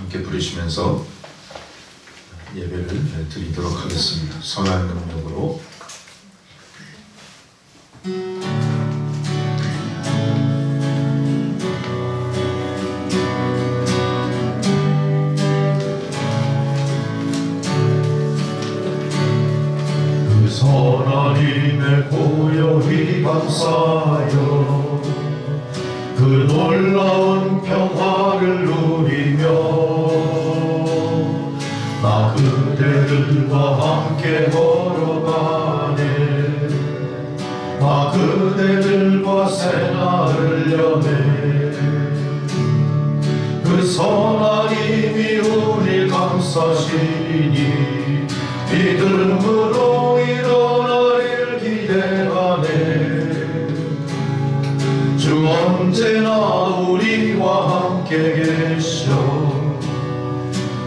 함께 부르시면서 예배를 드리도록 하겠습니다. 선한 능력으로. 그 선하님의 보혈이 감싸여 그 놀라운 평화를 누리며 나 그대들과 함께 걸어가네. 나 그대들과 새날을 여네. 그 선하님이 우릴 감싸시니 믿음으로 일어나길 기대하네. 주 언제나 우리와 함께 계셔.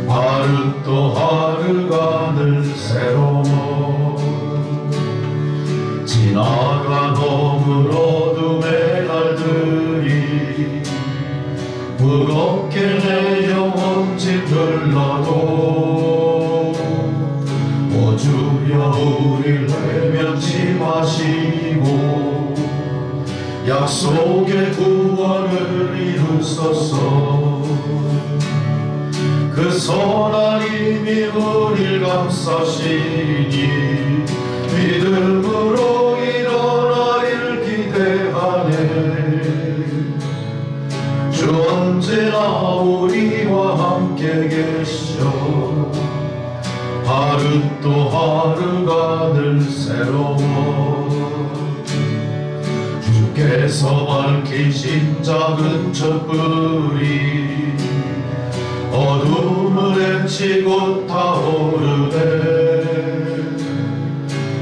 하루 또 하루가 늘 새로워. 지나간 어물 어둠의 날들이 무겁게 내 영혼 짓눌러도 오 주여 우릴 외면치 마시고 약속의 구원을 이루소서. 그 선하님이 우릴 감싸시니 믿음으로 일어나길 기대하네. 주 언제나 우리와 함께 계셔. 하루 또 하루가 늘 새로워. 주께서 밝히신 작은 촛불이 어둠을 헤치고 타오르네.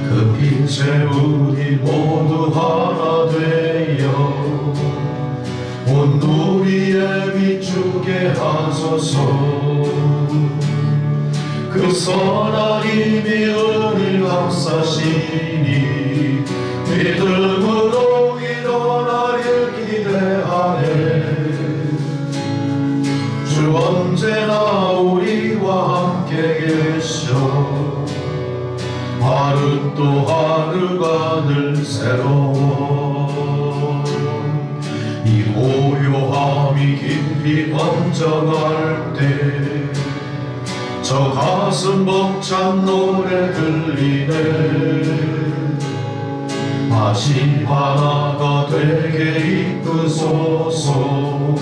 그 빛에 우리 모두 하나 되어 온 누리에 비추게 하소서. 그 선하님이 우릴 감싸시니 믿음으로 일어나길 기대하네. 주 언제나 우리와 함께 계셔. 하루 또 하루가 늘 새로워. 이 고요함이 깊이 번져갈 때 저 가슴 벅찬 노래 들리네. 다시 하나가 되게 이끄소서.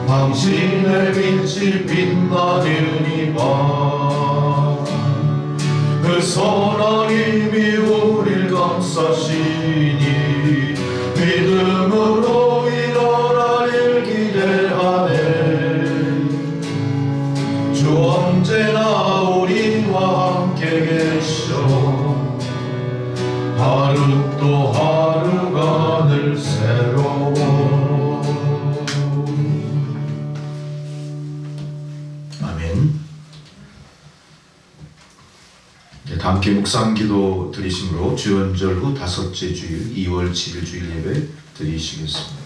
당신의 빛이 빛나는 이 밤. 그 선하님이 우릴 감싸시니 믿음으로 일어나길 기대하네. 주 언제나 우리와 함께 계셔. 하루 또 하루가 늘 새로워. 아멘. 함께 묵상기도 드리심으로 주연절 후 다섯째 주일 2월 7일 주일 예배 드리시겠습니다.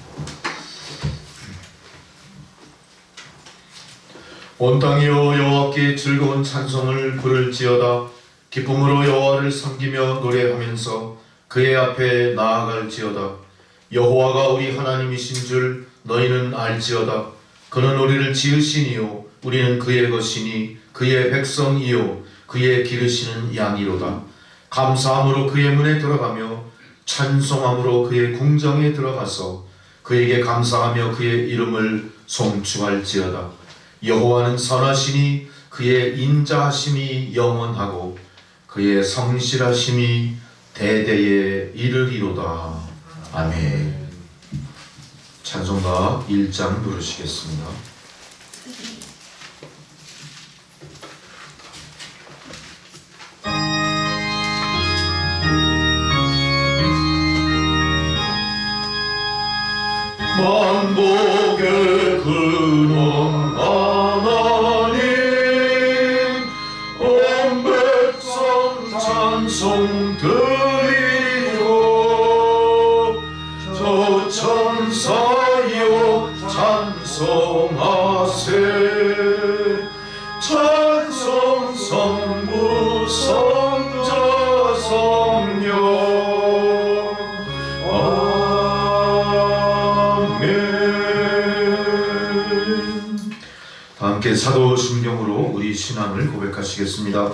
온 땅이여 여호와께 즐거운 찬송을 부를지어다. 기쁨으로 여호와를 섬기며 노래하면서 그의 앞에 나아갈지어다. 여호와가 우리 하나님이신 줄 너희는 알지어다. 그는 우리를 지으시니요 우리는 그의 것이니 그의 백성이요 그의 기르시는 양이로다. 감사함으로 그의 문에 들어가며 찬송함으로 그의 궁정에 들어가서 그에게 감사하며 그의 이름을 송축할지어다. 여호와는 선하시니 그의 인자하심이 영원하고 그의 성실하심이 대대에 이르리로다. 아멘. 찬송가 1장 부르시겠습니다. 만복의 근원 하나님 온 백성 찬송 드리고 저 천사여 찬송하세. 다 함께 사도신경으로 우리 신앙을 고백하시겠습니다.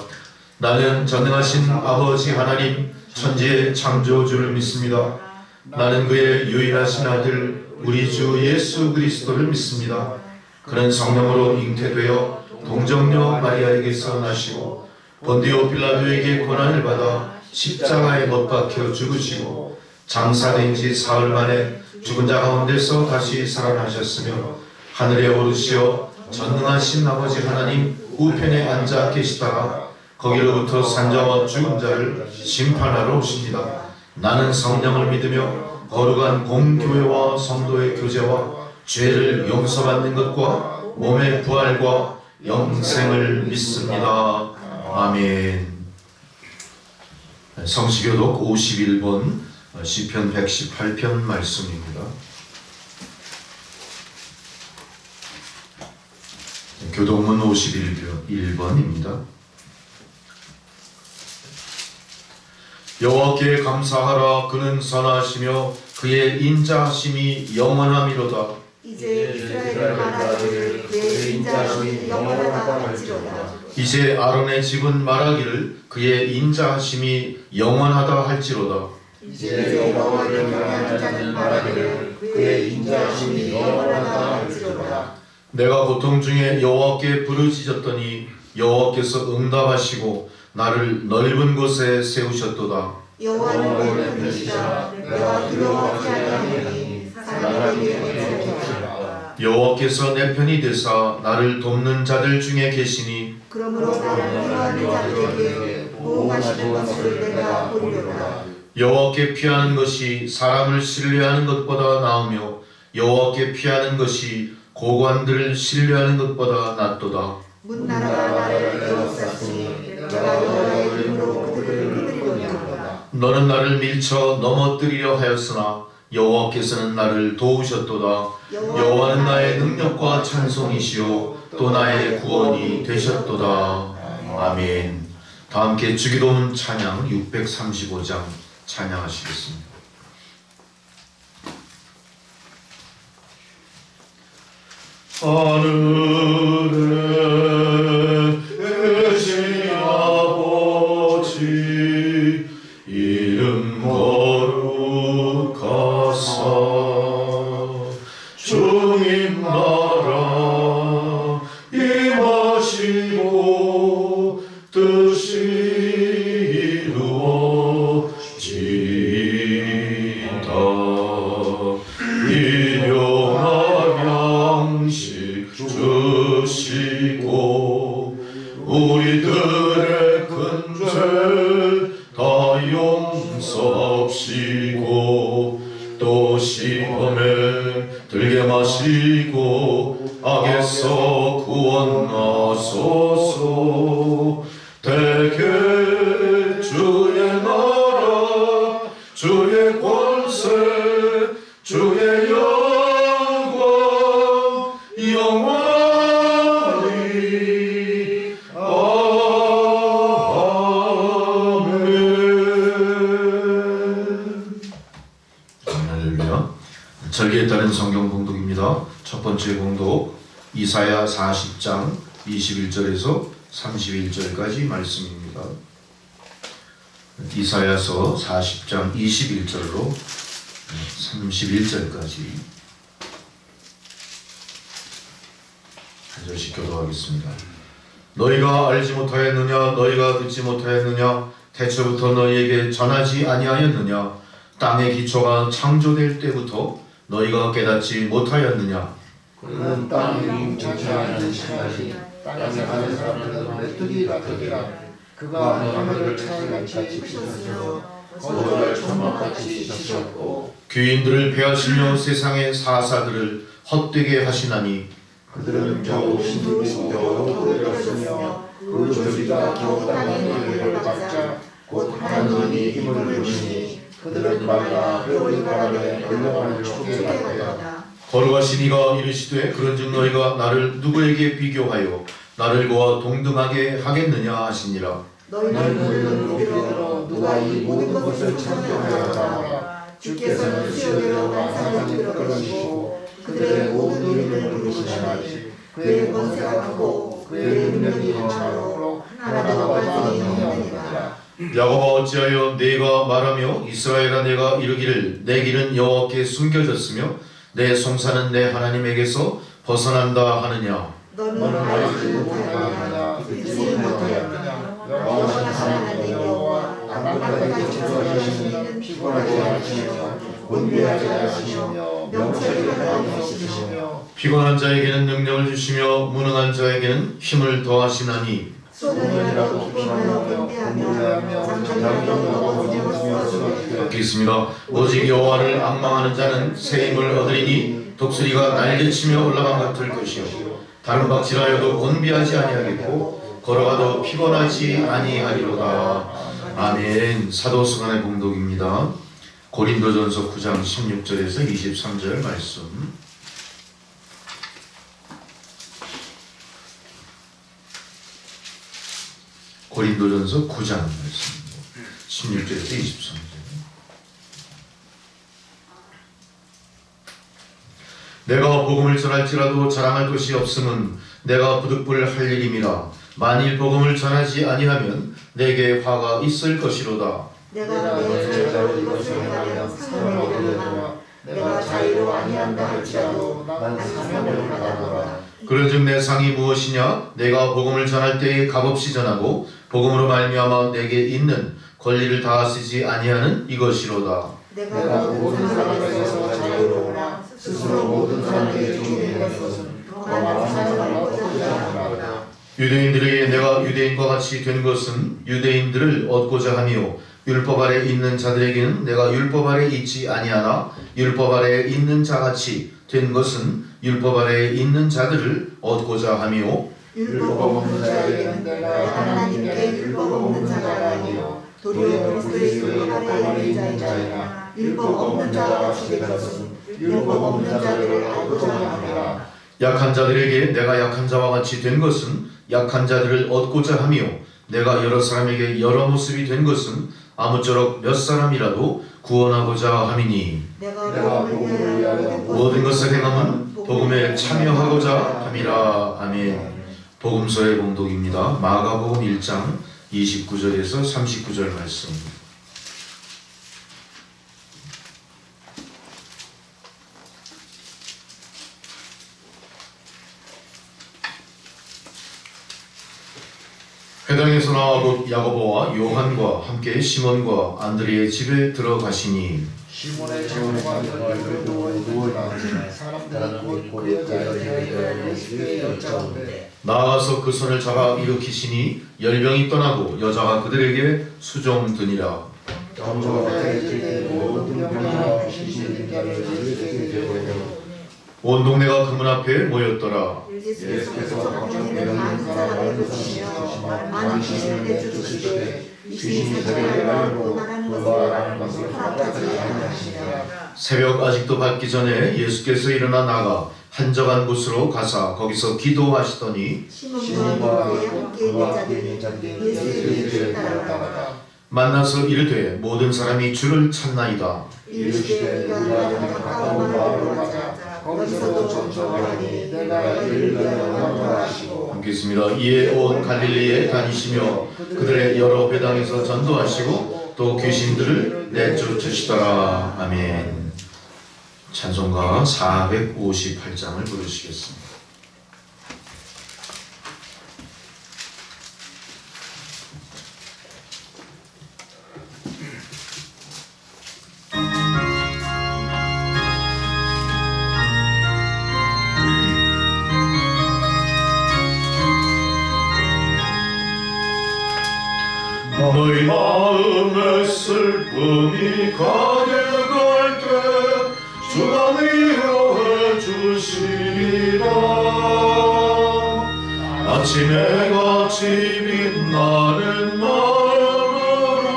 나는 전능하신 아버지 하나님 천지의 창조주를 믿습니다. 나는 그의 유일하신 아들 우리 주 예수 그리스도를 믿습니다. 그는 성령으로 잉태되어 동정녀 마리아에게서 나시고 본디오 빌라도에게 고난을 받아 십자가에 못 박혀 죽으시고 장사된 지 사흘 만에 죽은 자 가운데서 다시 살아나셨으며 하늘에 오르시어 전능하신 아버지 하나님 우편에 앉아 계시다가 거기로부터 산자와 죽은 자를 심판하러 오십니다. 나는 성령을 믿으며 거룩한 공교회와 성도의 교제와 죄를 용서받는 것과 몸의 부활과 영생을 믿습니다. 아멘. 성시교독 51번 시편 118편 말씀입니다. 교독문 51번입니다. 여호와께 감사하라. 그는 선하시며 그의 인자하심이 영원함이로다. 이제 이스라엘 말하기를 그의 인자하심이 영원하다 할지로다. 이제 아론의 집은 말하기를 그의 인자하심이 영원하다 할지로다. 이제 여호와를 경외하는 자는 말하기를 그의 인자하심이 영원하다 할지로다. 내가 고통 중에 여호와께 부르짖었더니 여호와께서 응답하시고 나를 넓은 곳에 세우셨도다. 여호와는 내 편이시라. 내가 두려워하지 아니하노니 사람에게 해주시라. 여호와께서 내 편이 되사 나를 돕는 자들 중에 계시니 그러므로 나를 필요하는 자들에게 보호하시는 것을 내가 보리로다. 여호와께 피하는 것이 사람을 신뢰하는 것보다 나으며 여호와께 피하는 것이 고관들을 신뢰하는 것보다 낫도다. 문나라가 나를 에워쌌으니 내가 여호와의 이름으로 그들을 흔들리고자. 너는 나를 밀쳐 넘어뜨리려 하였으나 여호와께서는 나를 도우셨도다. 여호와는 나의 능력과 찬송이시요 또 나의 구원이 되셨도다. 아멘. 다 함께 주기도문 찬양 635장 찬양하시겠습니다. 하늘에 계신 아버지 이름 거룩하사 주님 나라 임하시고 뜻이 이루어지이다. 일용할 양식 주시고 우리들의 큰 죄 다 용서하시고 또 시험에 들게 마시고 악에서 구원하소서. 대개 주의 나라 주의 권세 주의 영광 영원히 아멘. 할렐루야. 절기에 따른 성경 봉독입니다. 첫 번째 봉독 이사야 40장 21절에서 31절까지 말씀입니다. 이사야서 40장 21절로 31절까지 한 절씩 교도하겠습니다. 너희가 알지 못하였느냐? 너희가 듣지 못하였느냐? 태초부터 너희에게 전하지 아니하였느냐? 땅의 기초가 창조될 때부터 너희가 깨닫지 못하였느냐? 그는 땅이 정착하는 시간이 땅에 사는 사람들은 메뚜기 같으리라. 그가 하늘을 창같이 지으셨으며 거저를 천막같이 지으셨고 귀인들을 배하시며 세상의 사사들을 헛되게 하시나니 그들은 겨우 신들고 겨우 들었으며 그 조리가 겨우 땅에 물을 받자 곧 하나님이 힘을 주시니 그들은 말라 겨울 바람에 흘러가는 초계 같다. 거룩하신 이가 이르시되 그런즉 너희가 나를 누구에게 비교하여 나를 그와 동등하게 하겠느냐 하시니라. 너희는 물론 보기로 누가 이 모든 것을 창조하였다. 주께서는 수요대로 만상을 이끌어주시고 그들의 모든 이름을 부르시나니 그의 권세가 크고 그의 능력이 많으므로 하나도 완전히 없느니라. 야곱아 어찌하여 네가 말하며 이스라엘아 내가 이르기를 내 길은 여호와께 숨겨졌으며 내 송사는 내 하나님에게서 벗어난다 하느냐. 너는 알지 못하느냐 듣지 못하였느냐 영원하신 하나님 여호와 땅바닥에 지어주시는 피곤하지 않으시며 곤비하지 않으시며 명철이 하나님이시시며 피곤한 자에게는 능력을 주시며 무능한 자에게는 힘을 더하시나니. 소년이라도 피곤하여 곤비하며 장정하고 지었으니 받겠습니다. 오직 여호와를 앙망하는 자는 새 힘을 얻으리니 독수리가 날개치며 올라간 것 같을 것이요 다른 박질하여도 곤비하지 아니하겠고 걸어가도 피곤하지 아니하리로다. 아멘. 사도수간의 봉독입니다. 고린도전서 9장 16절에서 23절 말씀. 고린도전서 9장 말씀 16절에서 23절. 내가 복음을 전할지라도 자랑할 것이 없음은 내가 부득불 할 일임이라. 만일 복음을 전하지 아니하면 내게 화가 있을 것이로다. 내가 내 자유로 이것을 행하면 상을 얻으려니와 내가 자유로 아니한다 할지라도 난 상을 받아노라. 그런즉 내 상이 무엇이냐? 내가 복음을 전할 때에 값없이 전하고 복음으로 말미암아 내게 있는 권리를 다 쓰지 아니하는 이것이로다. 내가 모든 사람에게서 자유로우나 스스로 모든 사람에게 주는 것은 더 많은 상을 얻고자 하노라. 유대인들에게 내가 유대인과 같이 된 것은 유대인들을 얻고자 하며 율법 아래 있는 자들에게는 내가 율법 아래 있지 아니하나 율법 아래 있는 자같이 된 것은 율법 아래 있는 자들을 얻고자 하며 율법 없는 자에게는 내가 하나님께 율법 없는 자가 아니요 도리어 그리스도의 율법 아래 있는 자이나 율법 없는 자가 된 것은 율법 없는 자들을 얻고자 함이라. 약한 자들에게 내가 약한 자와 같이 된 것은 약한 자들을 얻고자 하며 내가 여러 사람에게 여러 모습이 된 것은 아무쪼록 몇 사람이라도 구원하고자 함이니. 내가 복음을 위하여 모든 것을 행함은 복음에 참여하고자 함이라. 아멘. 복음서의 봉독입니다. 마가복음 1장 29절에서 39절 말씀. 회당에서 나와 곧 야고보와 요한과 함께 시몬과 안드레의 집에 들어가시니 시몬의 재혼과 누워있는 사람들은 곧 여자의 대하여 예수께 여짜오되 나아가서 그 손을 잡아 일으키시니 열병이 떠나고 여자가 그들에게 수종드니라. 모든 병과 귀신이 자를 예수께 데려오고 온 동네가 그 문 앞에 모였더라. 예수께서 걱정되는 많은 사람을 보시며 많은 귀신을 내쫓으시되 귀신이 저를 말고 말하는 것을 허락하지 아니하시니라. 새벽 아직도 밝기 전에 예수께서 일어나 나가 한적한 곳으로 가사 거기서 기도하시더니 시몬과 함께 있는 자들이 예수의 길을 따라가다가 만나서 이르되 모든 사람이 주를 찾나이다. 이르시되 우리가 가까운 마을로 가자. 거기서도 전도하니 내가 이를 명령하시고 함께 있습니다. 이에 온 갈릴리에 다니시며 그들의 여러 회당에서 전도하시고 또 귀신들을 내쫓으시더라. 아멘. 찬송가 458장을 부르시겠습니다. 너희 마음의 슬픔이 가득할 때 주가 위로해 주시리라. 아침에 같이 빛나는 마음으로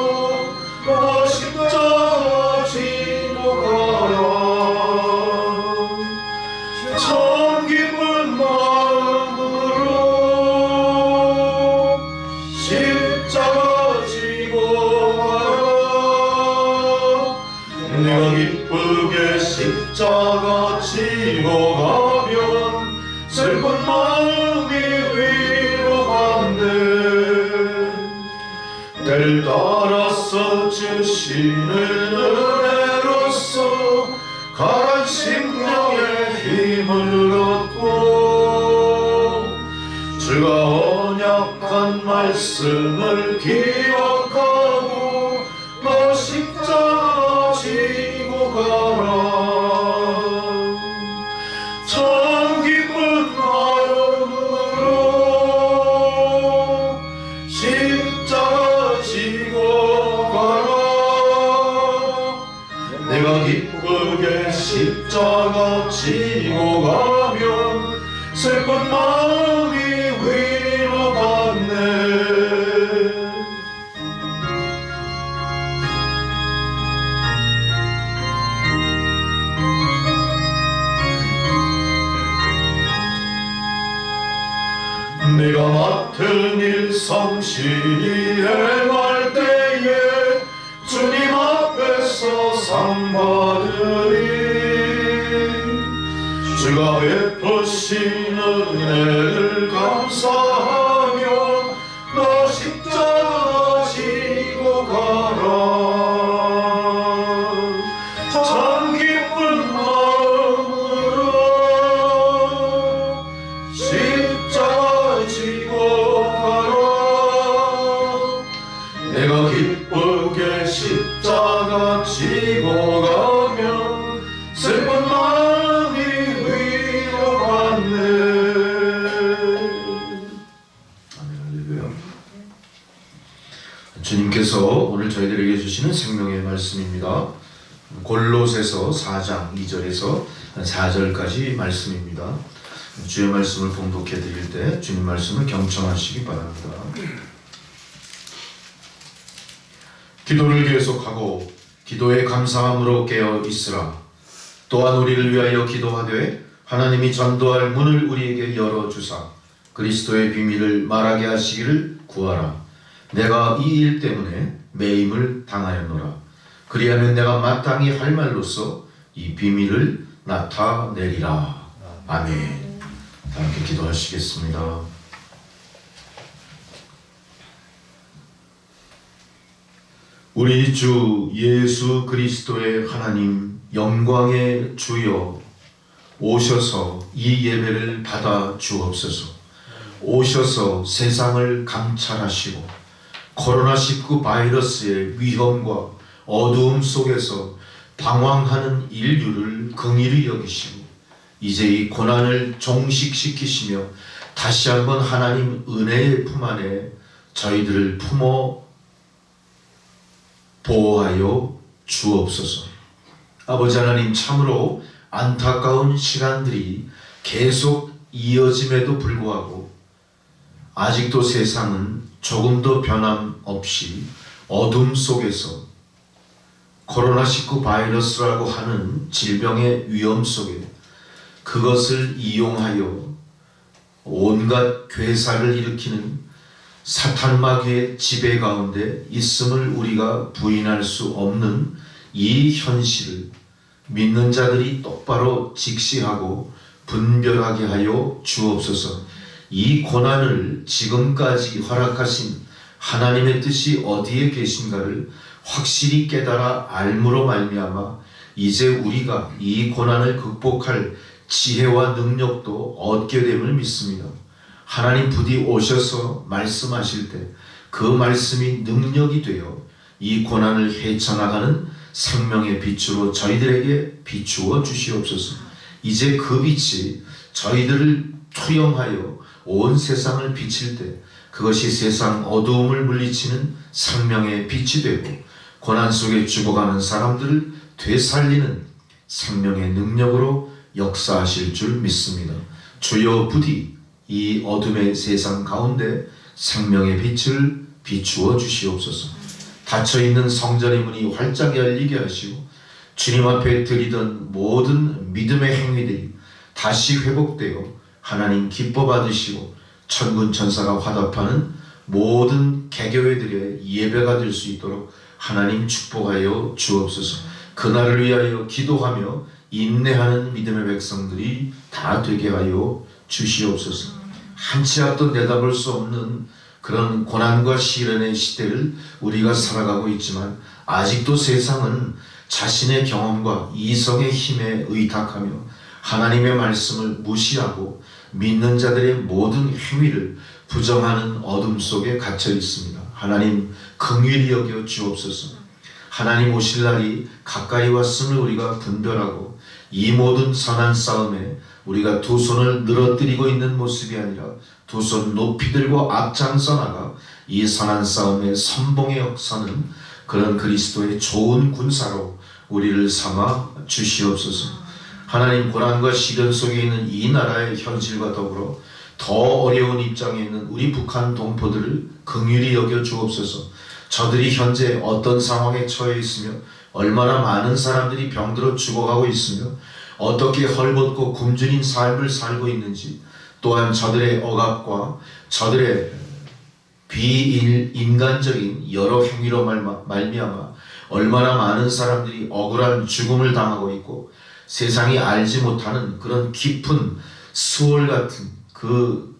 나 십자가 지고 가라. 참 기쁜 마음으로 십자가 내가 기쁘게 십자가 지고 가면 슬픈 마음 때를 따라서 주시는 은혜로서 가란 심령의 힘을 얻고 주가 언약한 말씀을 기억하고 너 십자가 지고 가라. 참 기쁜 마음으로 십자가 지고 가라. 내가 기쁘게 십자가 지고 가면 슬픈 마음이 위로받네. 내가 맡은 일 성실히 행할 때에 주님 앞에서 상 받으리. 주가 베푸신 은혜를 감사하며 너 십자가 지고 가라. 참 기쁜 마음으로 십자가 지고 가라. 내가 기쁘게 십자가 지고 가면 슬픈 마음이 위로받네. 아멘. 할렐루야. 주님께서 오늘 저희들에게 주시는 생명의 말씀입니다. 골로새서 4장 2절에서 4절까지 말씀입니다. 주의 말씀을 봉독해 드릴 때 주님 말씀을 경청하시기 바랍니다. 기도를 계속하고 기도에 감사함으로 깨어 있으라. 또한 우리를 위하여 기도하되 하나님이 전도할 문을 우리에게 열어주사 그리스도의 비밀을 말하게 하시기를 구하라. 내가 이 일 때문에 매임을 당하였노라. 그리하면 내가 마땅히 할 말로써 이 비밀을 나타내리라. 아멘. 다 함께 기도하시겠습니다. 우리 주 예수 그리스도의 하나님 영광의 주여 오셔서 이 예배를 받아 주옵소서. 오셔서 세상을 감찰하시고 코로나19 바이러스의 위험과 어두움 속에서 방황하는 인류를 긍휼히 여기시고 이제 이 고난을 종식시키시며 다시 한번 하나님 은혜의 품 안에 저희들을 품어 보호하여 주옵소서. 아버지 하나님, 참으로 안타까운 시간들이 계속 이어짐에도 불구하고 아직도 세상은 조금도 변함없이 어둠 속에서 코로나19 바이러스라고 하는 질병의 위험 속에 그것을 이용하여 온갖 괴사를 일으키는 사탄 마귀의 지배 가운데 있음을 우리가 부인할 수 없는 이 현실을 믿는 자들이 똑바로 직시하고 분별하게 하여 주옵소서. 이 고난을 지금까지 허락하신 하나님의 뜻이 어디에 계신가를 확실히 깨달아 알므로 말미암아 이제 우리가 이 고난을 극복할 지혜와 능력도 얻게 됨을 믿습니다. 하나님 부디 오셔서 말씀하실 때 그 말씀이 능력이 되어 이 고난을 헤쳐나가는 생명의 빛으로 저희들에게 비추어 주시옵소서. 이제 그 빛이 저희들을 투영하여 온 세상을 비칠 때 그것이 세상 어두움을 물리치는 생명의 빛이 되고 고난 속에 죽어가는 사람들을 되살리는 생명의 능력으로 역사하실 줄 믿습니다. 주여 부디 이 어둠의 세상 가운데 생명의 빛을 비추어 주시옵소서. 닫혀있는 성전의 문이 활짝 열리게 하시고 주님 앞에 드리던 모든 믿음의 행위들이 다시 회복되어 하나님 기뻐 받으시고 천군 천사가 화답하는 모든 개교회들의 예배가 될 수 있도록 하나님 축복하여 주옵소서. 그날을 위하여 기도하며 인내하는 믿음의 백성들이 다 되게 하여 주시옵소서. 한치 앞도 내다볼 수 없는 그런 고난과 시련의 시대를 우리가 살아가고 있지만 아직도 세상은 자신의 경험과 이성의 힘에 의탁하며 하나님의 말씀을 무시하고 믿는 자들의 모든 행위를 부정하는 어둠 속에 갇혀 있습니다. 하나님 긍휼히 여겨 주옵소서. 하나님 오실 날이 가까이 왔음을 우리가 분별하고 이 모든 선한 싸움에 우리가 두 손을 늘어뜨리고 있는 모습이 아니라 두 손 높이 들고 앞장서 나가 이 선한 싸움의 선봉에 역사는 그런 그리스도의 좋은 군사로 우리를 삼아 주시옵소서. 하나님 고난과 시련 속에 있는 이 나라의 현실과 더불어 더 어려운 입장에 있는 우리 북한 동포들을 긍휼히 여겨 주옵소서. 저들이 현재 어떤 상황에 처해 있으며 얼마나 많은 사람들이 병들어 죽어가고 있으며 어떻게 헐벗고 굶주린 삶을 살고 있는지, 또한 저들의 억압과 저들의 비인간적인 여러 행위로 말미암아 얼마나 많은 사람들이 억울한 죽음을 당하고 있고 세상이 알지 못하는 그런 깊은 수월 같은 그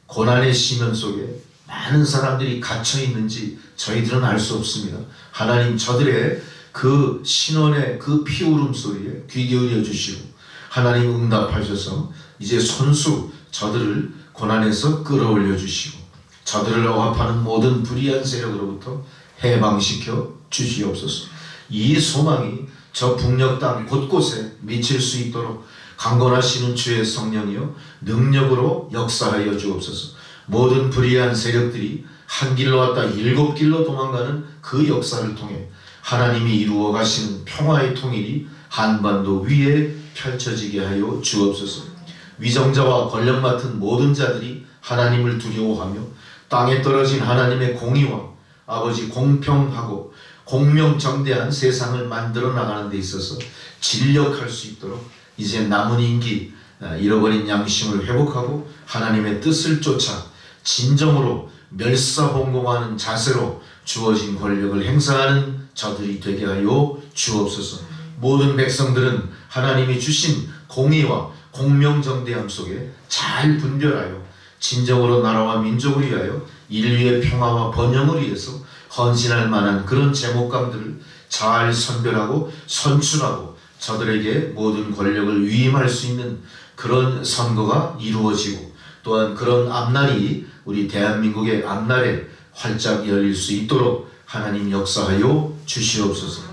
고난의 심연 속에 많은 사람들이 갇혀 있는지 저희들은 알 수 없습니다. 하나님 저들의 그 신원의 그 피울음 소리에 귀 기울여 주시고 하나님 응답하셔서 이제 손수 저들을 고난에서 끌어올려 주시고 저들을 억압하는 모든 불의한 세력으로부터 해방시켜 주시옵소서. 이 소망이 저 북녘 땅 곳곳에 미칠 수 있도록 강건하시는 주의 성령이여 능력으로 역사하여 주옵소서. 모든 불의한 세력들이 한 길로 왔다 7길로 도망가는 그 역사를 통해 하나님이 이루어 가시는 평화의 통일이 한반도 위에 펼쳐지게 하여 주옵소서. 위정자와 권력 맡은 모든 자들이 하나님을 두려워하며 땅에 떨어진 하나님의 공의와 아버지 공평하고 공명정대한 세상을 만들어 나가는 데 있어서 진력할 수 있도록 이제 남은 임기 잃어버린 양심을 회복하고 하나님의 뜻을 쫓아 진정으로 멸사봉공하는 자세로 주어진 권력을 행사하는 저들이 되게 하여 주옵소서. 모든 백성들은 하나님이 주신 공의와 공명정대함 속에 잘 분별하여 진정으로 나라와 민족을 위하여 인류의 평화와 번영을 위해서 헌신할 만한 그런 제목감들을 잘 선별하고 선출하고 저들에게 모든 권력을 위임할 수 있는 그런 선거가 이루어지고 또한 그런 앞날이 우리 대한민국의 앞날에 활짝 열릴 수 있도록 하나님 역사하여 주시옵소서.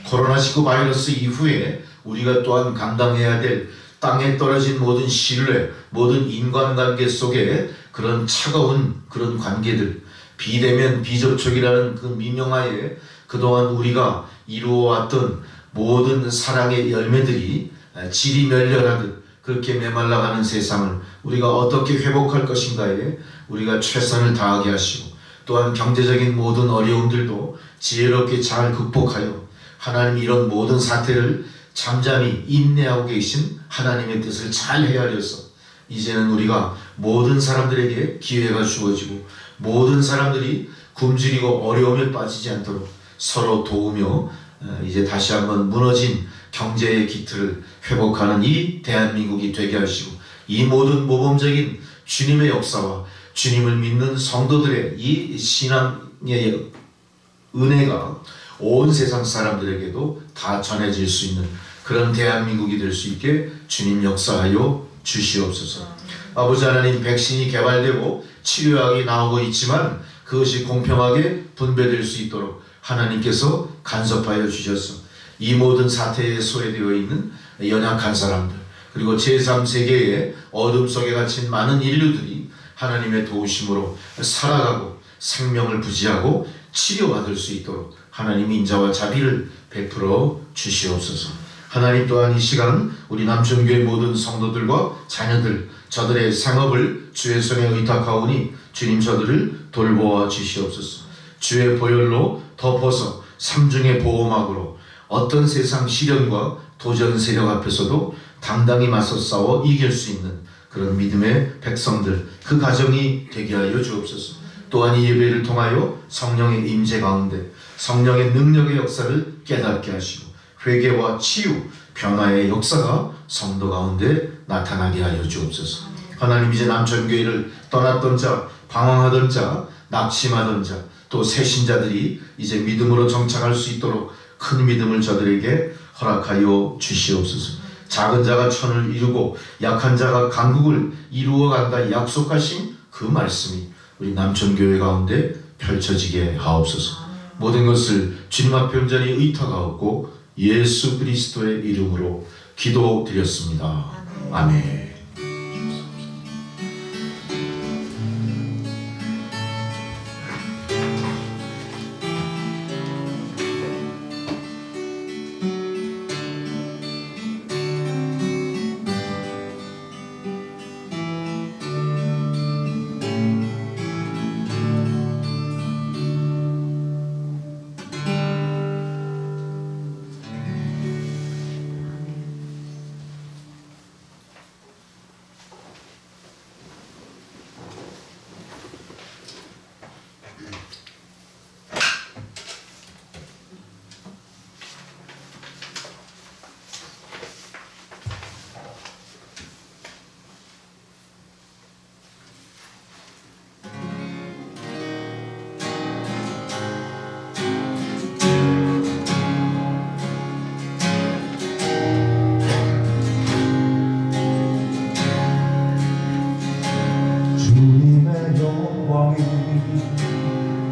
코로나19 바이러스 이후에 우리가 또한 감당해야 될 땅에 떨어진 모든 신뢰, 모든 인간관계 속에 그런 차가운 그런 관계들, 비대면 비접촉이라는 그 미명하에 그동안 우리가 이루어왔던 모든 사랑의 열매들이 질이 멸렬하듯 그렇게 메말라가는 세상을 우리가 어떻게 회복할 것인가에 우리가 최선을 다하게 하시고 또한 경제적인 모든 어려움들도 지혜롭게 잘 극복하여 하나님 이런 모든 사태를 잠잠히 인내하고 계신 하나님의 뜻을 잘 헤아려서 이제는 우리가 모든 사람들에게 기회가 주어지고 모든 사람들이 굶주리고 어려움에 빠지지 않도록 서로 도우며 이제 다시 한번 무너진 경제의 기틀을 회복하는 이 대한민국이 되게 하시고 이 모든 모범적인 주님의 역사와 주님을 믿는 성도들의 이 신앙의 은혜가 온 세상 사람들에게도 다 전해질 수 있는 그런 대한민국이 될 수 있게 주님 역사하여 주시옵소서. 아버지 하나님, 백신이 개발되고 치료약이 나오고 있지만 그것이 공평하게 분배될 수 있도록 하나님께서 간섭하여 주셔서 이 모든 사태에 소외되어 있는 연약한 사람들 그리고 제3세계의 어둠 속에 갇힌 많은 인류들이 하나님의 도우심으로 살아가고 생명을 부지하고 치료받을 수 있도록 하나님 인자와 자비를 베풀어 주시옵소서. 하나님 또한 이 시간 우리 남천교회 모든 성도들과 자녀들 저들의 생업을 주의 손에 의탁하오니 주님 저들을 돌보아 주시옵소서. 주의 보혈로 덮어서 삼중의 보호막으로 어떤 세상 시련과 도전 세력 앞에서도 당당히 맞서 싸워 이길 수 있는 그런 믿음의 백성들 그 가정이 되게 하여 주옵소서. 또한 이 예배를 통하여 성령의 임재 가운데 성령의 능력의 역사를 깨닫게 하시고 회개와 치유, 변화의 역사가 성도 가운데 나타나게 하여 주옵소서. 하나님 이제 남천교회를 떠났던 자, 방황하던 자, 낙심하던 자, 또 새신자들이 이제 믿음으로 정착할 수 있도록 큰 믿음을 저들에게 허락하여 주시옵소서. 작은 자가 천을 이루고 약한 자가 강국을 이루어간다 약속하신 그 말씀이 우리 남천교회 가운데 펼쳐지게 하옵소서. 모든 것을 주님 앞에 온전히 의탁하옵고 예수 그리스도의 이름으로 기도드렸습니다. 아멘.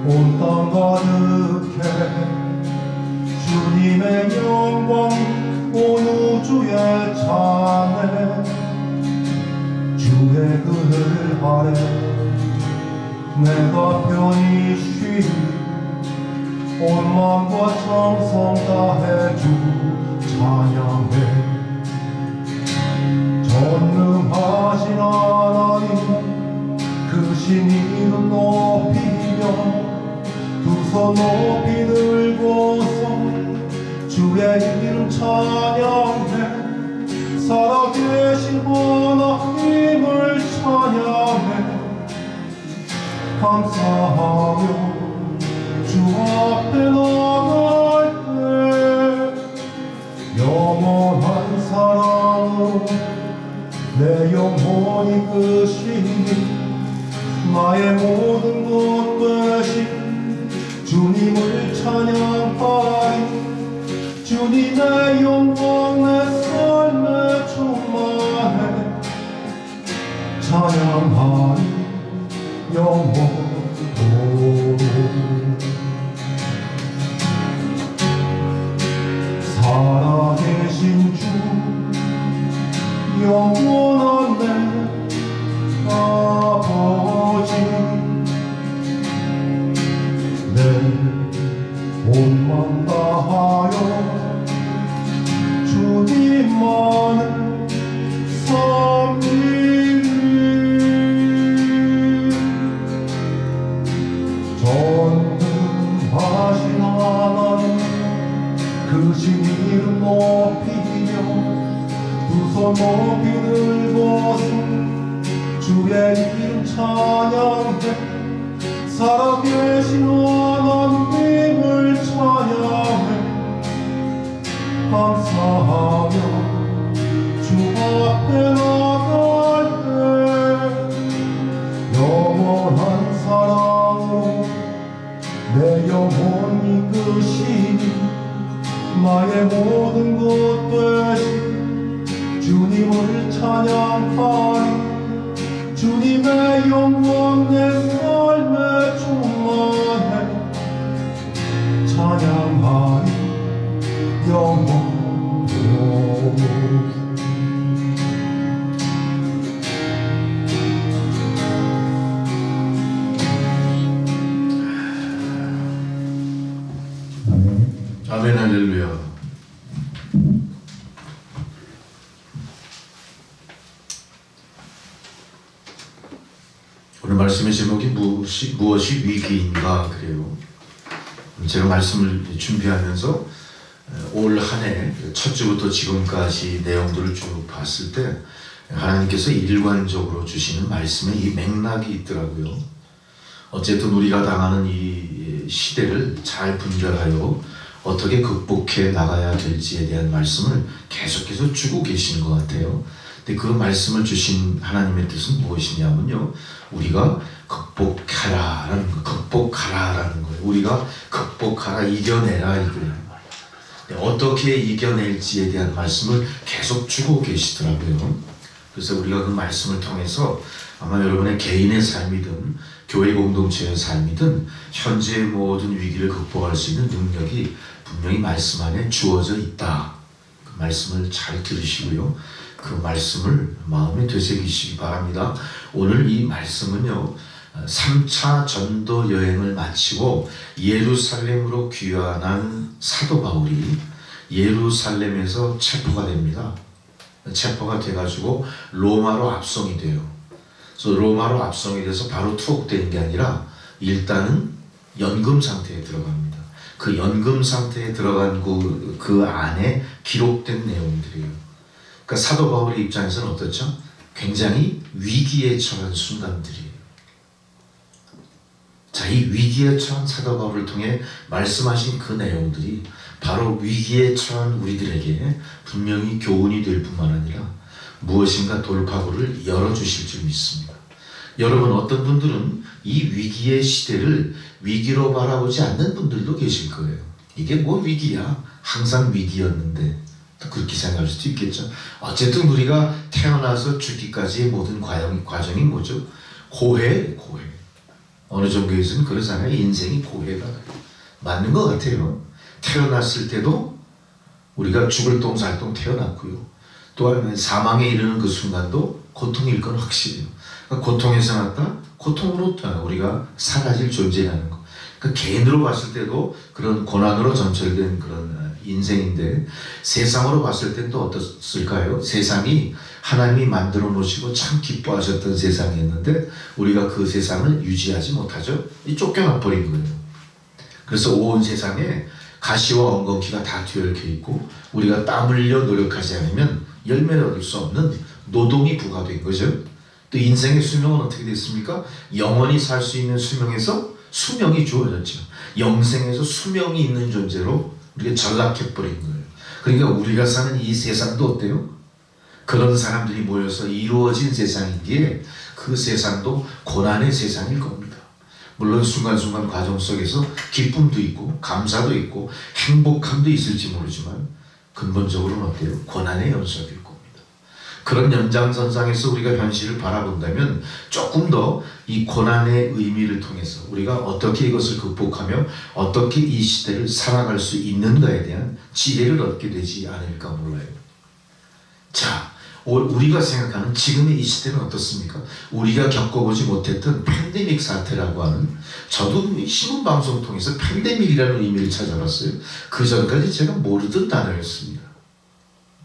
온 땅 가득해 주님의 영광 온 우주에 찬해 주의 그늘 아래 내가 편히 쉬리 온 마음과 정성 다해 주 찬양해 전능하신 하나님 그 신 이름 높이며 두 손 높이 들고서 주의 이름 찬양해 살아계신 하나님을 찬양해 감사하며 주 앞에 나갈 때 영원한 사랑으로 내 영혼이 끄시니 나의 모든 것 되신 주님을 찬양하리 주님의 영광 내 삶에 충만해 찬양하리 영원토록 살아계신 주 영원한 내 아버지 내 몸만 다하여 주님만을 섬기리 전능하신 하나님 그 신 이름 높이며 두 손 높이 들고서 주의 이름 찬양해 살아계신 하나님을 찬양해 감사하며 주 앞에 나갈 때 영원한 사랑으로 내 영혼 이끄시니 나의 모든 것 되신 주님을 찬양하리 주님의 영광 내 삶에 충만해 찬양하리 영원토록 아멘 할렐루야. 오늘 말씀의 제목이 무엇이 위기인가 그래요. 제가 말씀을 준비하면서 올 한 해 첫 주부터 지금까지 내용들을 쭉 봤을 때 하나님께서 일관적으로 주시는 말씀에 이 맥락이 있더라고요. 어쨌든 우리가 당하는 이 시대를 잘 분별하여 어떻게 극복해 나가야 될지에 대한 말씀을 계속해서 주고 계시는 것 같아요. 근데 그 말씀을 주신 하나님의 뜻은 무엇이냐면요, 우리가 극복하라라는 거, 극복하라라는 거예요. 우리가 극복하라, 이겨내라 이거예요. 어떻게 이겨낼지에 대한 말씀을 계속 주고 계시더라고요. 그래서 우리가 그 말씀을 통해서 아마 여러분의 개인의 삶이든 교회 공동체의 삶이든 현재의 모든 위기를 극복할 수 있는 능력이 분명히 말씀 안에 주어져 있다. 그 말씀을 잘 들으시고요. 그 말씀을 마음에 되새기시기 바랍니다. 오늘 이 말씀은요, 3차 전도 여행을 마치고 예루살렘으로 귀환한 사도 바울이 예루살렘에서 체포가 됩니다. 체포가 돼가지고 로마로 압송이 돼요. 그래서 로마로 압송이 돼서 바로 투옥되는 게 아니라 일단은 연금 상태에 들어갑니다. 그 연금 상태에 들어간 그 안에 기록된 내용들이에요. 그러니까 사도 바울의 입장에서는 어떻죠? 굉장히 위기에 처한 순간들이에요. 자, 이 위기에 처한 사도 바울을 통해 말씀하신 그 내용들이 바로 위기에 처한 우리들에게 분명히 교훈이 될 뿐만 아니라 무엇인가 돌파구를 열어주실 줄 믿습니다. 여러분, 어떤 분들은 이 위기의 시대를 위기로 바라보지 않는 분들도 계실 거예요. 이게 뭐 위기야? 항상 위기였는데. 또 그렇게 생각할 수도 있겠죠. 어쨌든 우리가 태어나서 죽기까지의 모든 과정이 뭐죠? 고해. 어느 종교에서는 그러잖아요. 인생이 고해가 맞는 것 같아요. 태어났을 때도 우리가 죽을 똥살똥 태어났고요. 또한 사망에 이르는 그 순간도 고통일 건 확실해요. 그러니까 고통에서 났다, 고통으로 우리가 사라질 존재라는 거. 그러니까 개인으로 봤을 때도 그런 고난으로 점철된 그런 인생인데, 세상으로 봤을 땐 또 어떻을까요? 세상이 하나님이 만들어 놓으시고 참 기뻐하셨던 세상이었는데 우리가 그 세상을 유지하지 못하죠. 쫓겨나 버린 거예요. 그래서 온 세상에 가시와 엉겅퀴가 다 뒤얽혀 있고 우리가 땀 흘려 노력하지 않으면 열매를 얻을 수 없는 노동이 부과된 거죠. 또 인생의 수명은 어떻게 됐습니까? 영원히 살 수 있는 수명에서 수명이 주어졌죠. 영생에서 수명이 있는 존재로 우리가 전락해버린 거예요. 그러니까 우리가 사는 이 세상도 어때요? 그런 사람들이 모여서 이루어진 세상이기에 그 세상도 고난의 세상일 겁니다. 물론 순간순간 과정 속에서 기쁨도 있고 감사도 있고 행복함도 있을지 모르지만 근본적으로는 어때요? 고난의 연속일 겁니다. 그런 연장선상에서 우리가 현실을 바라본다면 조금 더 이 고난의 의미를 통해서 우리가 어떻게 이것을 극복하며 어떻게 이 시대를 살아갈 수 있는가에 대한 지혜를 얻게 되지 않을까 몰라요. 자, 우리가 생각하는 지금의 이 시대는 어떻습니까? 우리가 겪어보지 못했던 팬데믹 사태라고 하는, 저도 신문방송을 통해서 팬데믹이라는 의미를 찾아봤어요. 그 전까지 제가 모르던 단어였습니다.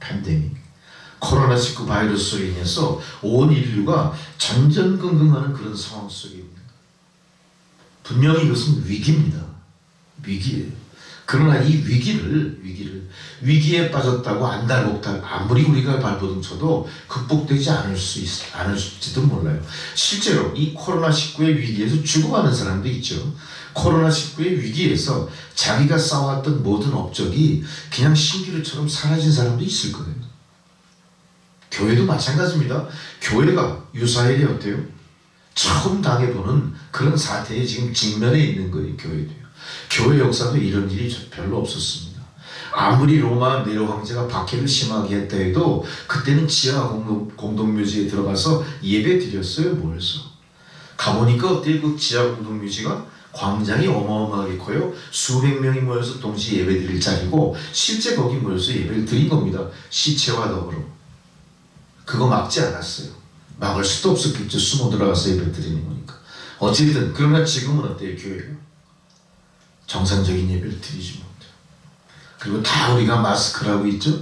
팬데믹. 코로나19 바이러스로 인해서 온 인류가 전전긍긍하는 그런 상황 속에 있는, 분명히 이것은 위기입니다. 위기예요. 그러나 이 위기에 빠졌다고 안달복달 아무리 우리가 발버둥 쳐도 극복되지 않을지도 몰라요. 실제로 이 코로나19의 위기에서 죽어가는 사람도 있죠. 코로나19의 위기에서 자기가 쌓아왔던 모든 업적이 그냥 신기루처럼 사라진 사람도 있을 거예요. 교회도 마찬가지입니다. 교회가 유사일이 어때요? 처음 당해보는 그런 사태에 지금 직면해 있는 거예요. 교회도요. 교회 역사도 이런 일이 별로 없었습니다. 아무리 로마 네로 황제가 박해를 심하게 했다 해도 그때는 지하 공동묘지에 들어가서 예배 드렸어요. 모여서. 가보니까 어때요? 그 지하 공동묘지가 광장이 어마어마하게 커요. 수백 명이 모여서 동시에 예배 드릴 자리고 실제 거기 모여서 예배를 드린 겁니다. 시체와 더불어. 그거 막지 않았어요. 막을 수도 없었겠죠. 숨어 들어가서 예배 드리는 거니까. 어쨌든 그러나 지금은 어때요? 교회가 정상적인 예배를 드리지 못해요. 그리고 다 우리가 마스크를 하고 있죠.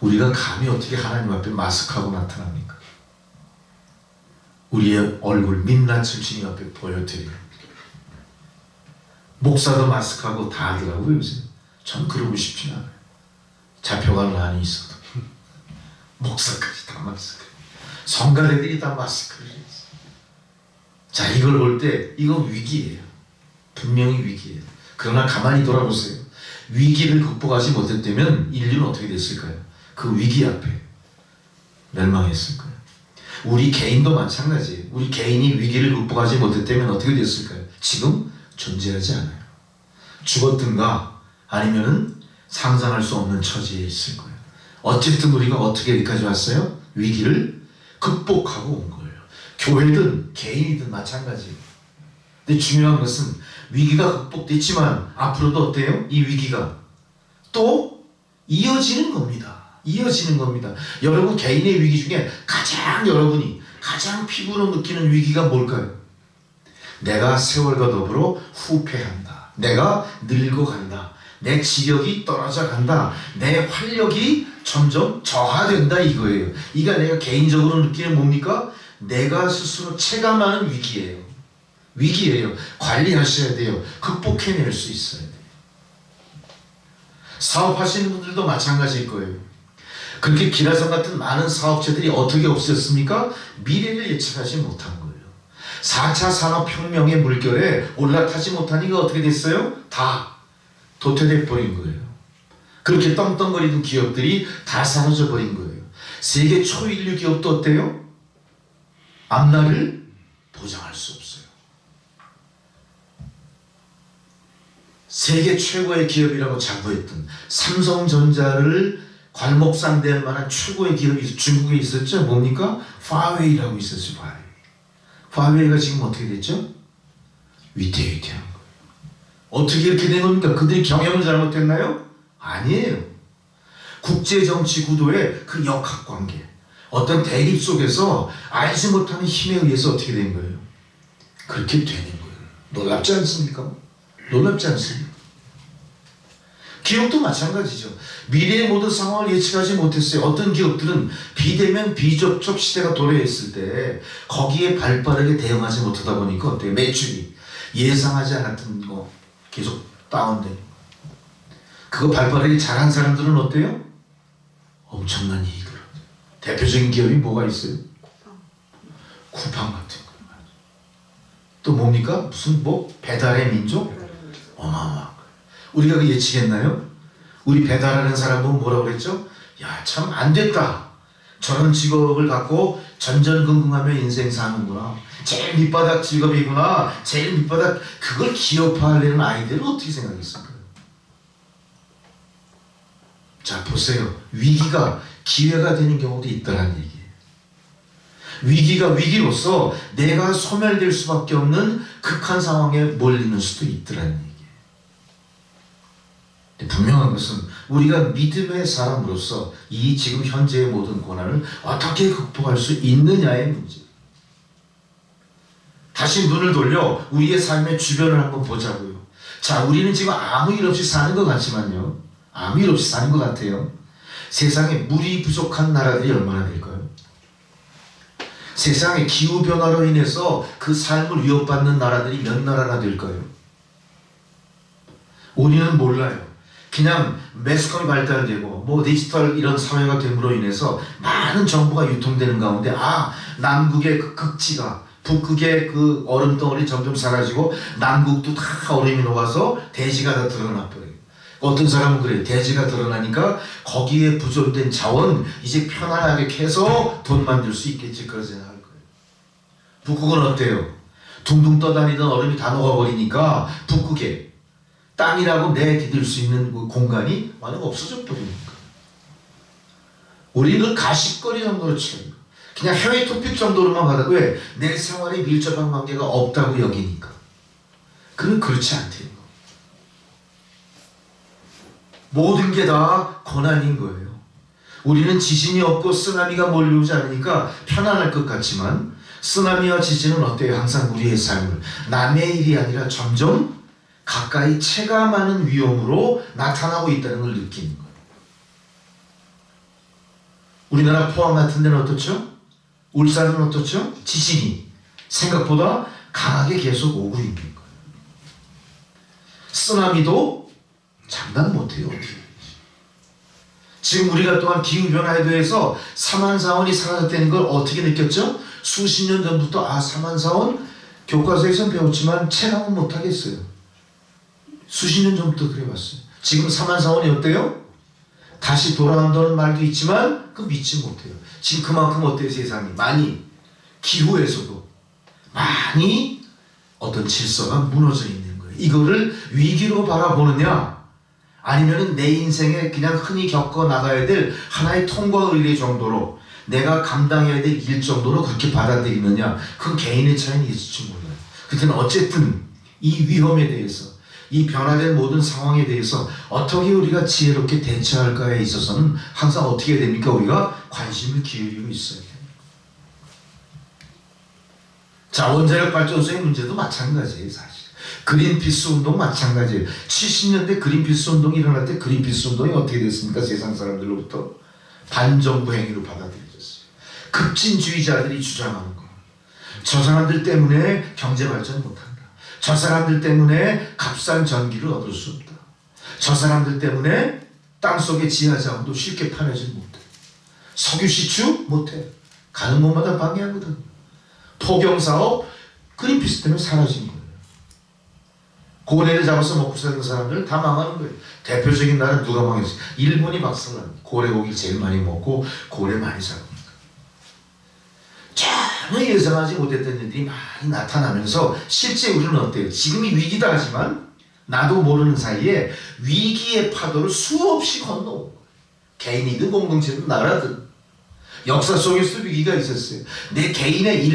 우리가 감히 어떻게 하나님 앞에 마스크하고 나타납니까? 우리의 얼굴 민낯을 주님 앞에 보여드려요. 목사도 마스크하고 다 하더라고요. 요새 전 그러고 싶진 않아요. 잡혀가는 한이 있어도 목사까지 다 마스크, 성가대들이 다 마스크를 했어요. 자, 이걸 볼 때 이거 위기예요. 분명히 위기예요. 그러나 가만히 돌아보세요. 위기를 극복하지 못했다면 인류는 어떻게 됐을까요? 그 위기 앞에 멸망했을 거예요. 우리 개인도 마찬가지예요. 우리 개인이 위기를 극복하지 못했다면 어떻게 됐을까요? 지금 존재하지 않아요. 죽었든가 아니면은 상상할 수 없는 처지에 있을 거예요. 어쨌든 우리가 어떻게 여기까지 왔어요? 위기를 극복하고 온 거예요. 교회든 개인이든 마찬가지예요. 근데 중요한 것은 위기가 극복됐지만 앞으로도 어때요? 이 위기가 또 이어지는 겁니다. 이어지는 겁니다. 여러분 개인의 위기 중에 여러분이 가장 피부로 느끼는 위기가 뭘까요? 내가 세월과 더불어 후퇴한다. 내가 늙어간다. 내 지력이 떨어져 간다. 내 활력이 점점 저하된다 이거예요. 이가 내가 개인적으로 느끼는 뭡니까? 내가 스스로 체감하는 위기예요. 위기예요. 관리하셔야 돼요. 극복해낼 수 있어야 돼요. 사업하시는 분들도 마찬가지일 거예요. 그렇게 기라성 같은 많은 사업체들이 어떻게 없었습니까? 미래를 예측하지 못한 거예요. 4차 산업혁명의 물결에 올라타지 못하니까 어떻게 됐어요? 다 도태돼 버린 거예요. 그렇게 떵떵거리던 기업들이 다 사라져 버린 거예요. 세계 초일류 기업도 어때요? 앞날을 보장할 수 없어요. 세계 최고의 기업이라고 자부했던 삼성전자를 괄목상대할 만한 최고의 기업이 중국에 있었죠. 뭡니까? 화웨이라고 있었죠. 화웨이가 지금 어떻게 됐죠? 위태위태한 거예요. 어떻게 이렇게 된 겁니까? 그들이 경영을 잘못했나요? 아니에요. 국제정치 구도의 그 역학관계, 어떤 대립 속에서 알지 못하는 힘에 의해서 어떻게 된 거예요? 그렇게 되는 거예요. 놀랍지 않습니까? 놀랍지 않습니까? 기업도 마찬가지죠. 미래의 모든 상황을 예측하지 못했어요. 어떤 기업들은 비대면 비접촉 시대가 도래했을 때 거기에 발빠르게 대응하지 못하다 보니까 어때요? 매출이 예상하지 않았던 거 계속 다운되는 거. 그거 발빠르게 잘한 사람들은 어때요? 엄청난 이익을 얻어요. 대표적인 기업이 뭐가 있어요? 쿠팡 같은 거. 또 뭡니까? 무슨 배달의 민족? 어마어마한. 우리가 그 예측했나요? 우리 배달하는 사람 보면 뭐라고 그랬죠? 야, 참 안 됐다. 저런 직업을 갖고 전전긍긍하며 인생 사는구나. 제일 밑바닥 직업이구나. 제일 밑바닥. 그걸 기업화하려는 아이들은 어떻게 생각했을까요? 자, 보세요. 위기가 기회가 되는 경우도 있다는 얘기예요. 위기가 위기로서 내가 소멸될 수밖에 없는 극한 상황에 몰리는 수도 있더라는 얘기예요. 분명한 것은 우리가 믿음의 사람으로서 이 지금 현재의 모든 고난을 어떻게 극복할 수 있느냐의 문제. 다시 눈을 돌려 우리의 삶의 주변을 한번 보자고요. 자, 우리는 지금 아무 일 없이 사는 것 같지만요. 아무 일 없이 사는 것 같아요. 세상에 물이 부족한 나라들이 얼마나 될까요? 세상에 기후변화로 인해서 그 삶을 위협받는 나라들이 몇 나라나 될까요? 우리는 몰라요. 그냥 매스컴이 발달되고 디지털 이런 사회가 됨으로 인해서 많은 정보가 유통되는 가운데 남극의 그 극지가 북극의 그 얼음덩어리 점점 사라지고 남극도 다 얼음이 녹아서 대지가 다 드러나 버려요. 어떤 사람은 그래요. 대지가 드러나니까 거기에 부존된 자원 이제 편안하게 캐서 돈 만들 수 있겠지 그런 생각할 거예요. 북극은 어때요? 둥둥 떠다니던 얼음이 다 녹아버리니까 북극에 땅이라고 내디딜 수 있는 그 공간이 완전 없어져 버리니까. 우리는 가십거리 정도로 채워요. 그냥 해외 토픽 정도로만 받아도 왜? 내 생활에 밀접한 관계가 없다고 여기니까. 그건 그렇지 않대요. 모든 게 다 고난인 거예요. 우리는 지진이 없고 쓰나미가 몰려오지 않으니까 편안할 것 같지만 쓰나미와 지진은 어때요? 항상 우리의 삶을 남의 일이 아니라 점점 가까이 체감하는 위험으로 나타나고 있다는 걸 느끼는 거예요. 우리나라 포항 같은 데는 어떻죠? 울산은 어떻죠? 지진이 생각보다 강하게 계속 오고 있는 거예요. 쓰나미도 장난 못해요. 어떻게. 지금 우리가 또한 기후변화에 대해서 사만사원이 사라졌다는 걸 어떻게 느꼈죠? 수십 년 전부터 사만사원 교과서에선 배웠지만 체감은 못하겠어요. 수십 년 전부터 그래왔어요. 지금 사만사원이 어때요? 다시 돌아온다는 말도 있지만 그 믿지 못해요. 지금 그만큼 어때요? 세상이 많이 기후에서도 많이 어떤 질서가 무너져 있는 거예요. 이거를 위기로 바라보느냐, 아니면은 내 인생에 그냥 흔히 겪어 나가야 될 하나의 통과 의례 정도로 내가 감당해야 될 일 정도로 그렇게 받아들이느냐, 그건 개인의 차이는 있을지 몰라요. 그때는 어쨌든 이 위험에 대해서, 이 변화된 모든 상황에 대해서 어떻게 우리가 지혜롭게 대처할까에 있어서는 항상 어떻게 됩니까? 우리가 관심을 기울이고 있어야 돼요. 자, 원자력 발전소의 문제도 마찬가지예요. 사실 그린피스 운동 마찬가지예요. 70년대 그린피스 운동이 일어날 때 그린피스 운동이 어떻게 됐습니까? 세상 사람들로부터 반정부 행위로 받아들여졌어요. 급진주의자들이 주장하는 거, 저 사람들 때문에 경제 발전 못한다, 저 사람들 때문에 값싼 전기를 얻을 수 없다, 저 사람들 때문에 땅속의 지하자원도 쉽게 파내지 못해, 석유 시추 못해, 가는 곳마다 방해하거든, 포경사업 그린피스 때문에 사라진 거예요. 고래를 잡아서 먹고 사는 사람들은 다 망하는 거예요. 대표적인 나라는 누가 망했어요? 일본이 박살납니다. 고래 고기를 제일 많이 먹고 고래 많이 잡으니까. 전혀 예상하지 못했던 일들이 많이 나타나면서 실제 우리는 어때요? 지금이 위기다 하지만 나도 모르는 사이에 위기의 파도를 수없이 건너온 거예요. 개인이든 공동체든 나라든. 역사 속에서도 위기가 있었어요. 내 개인의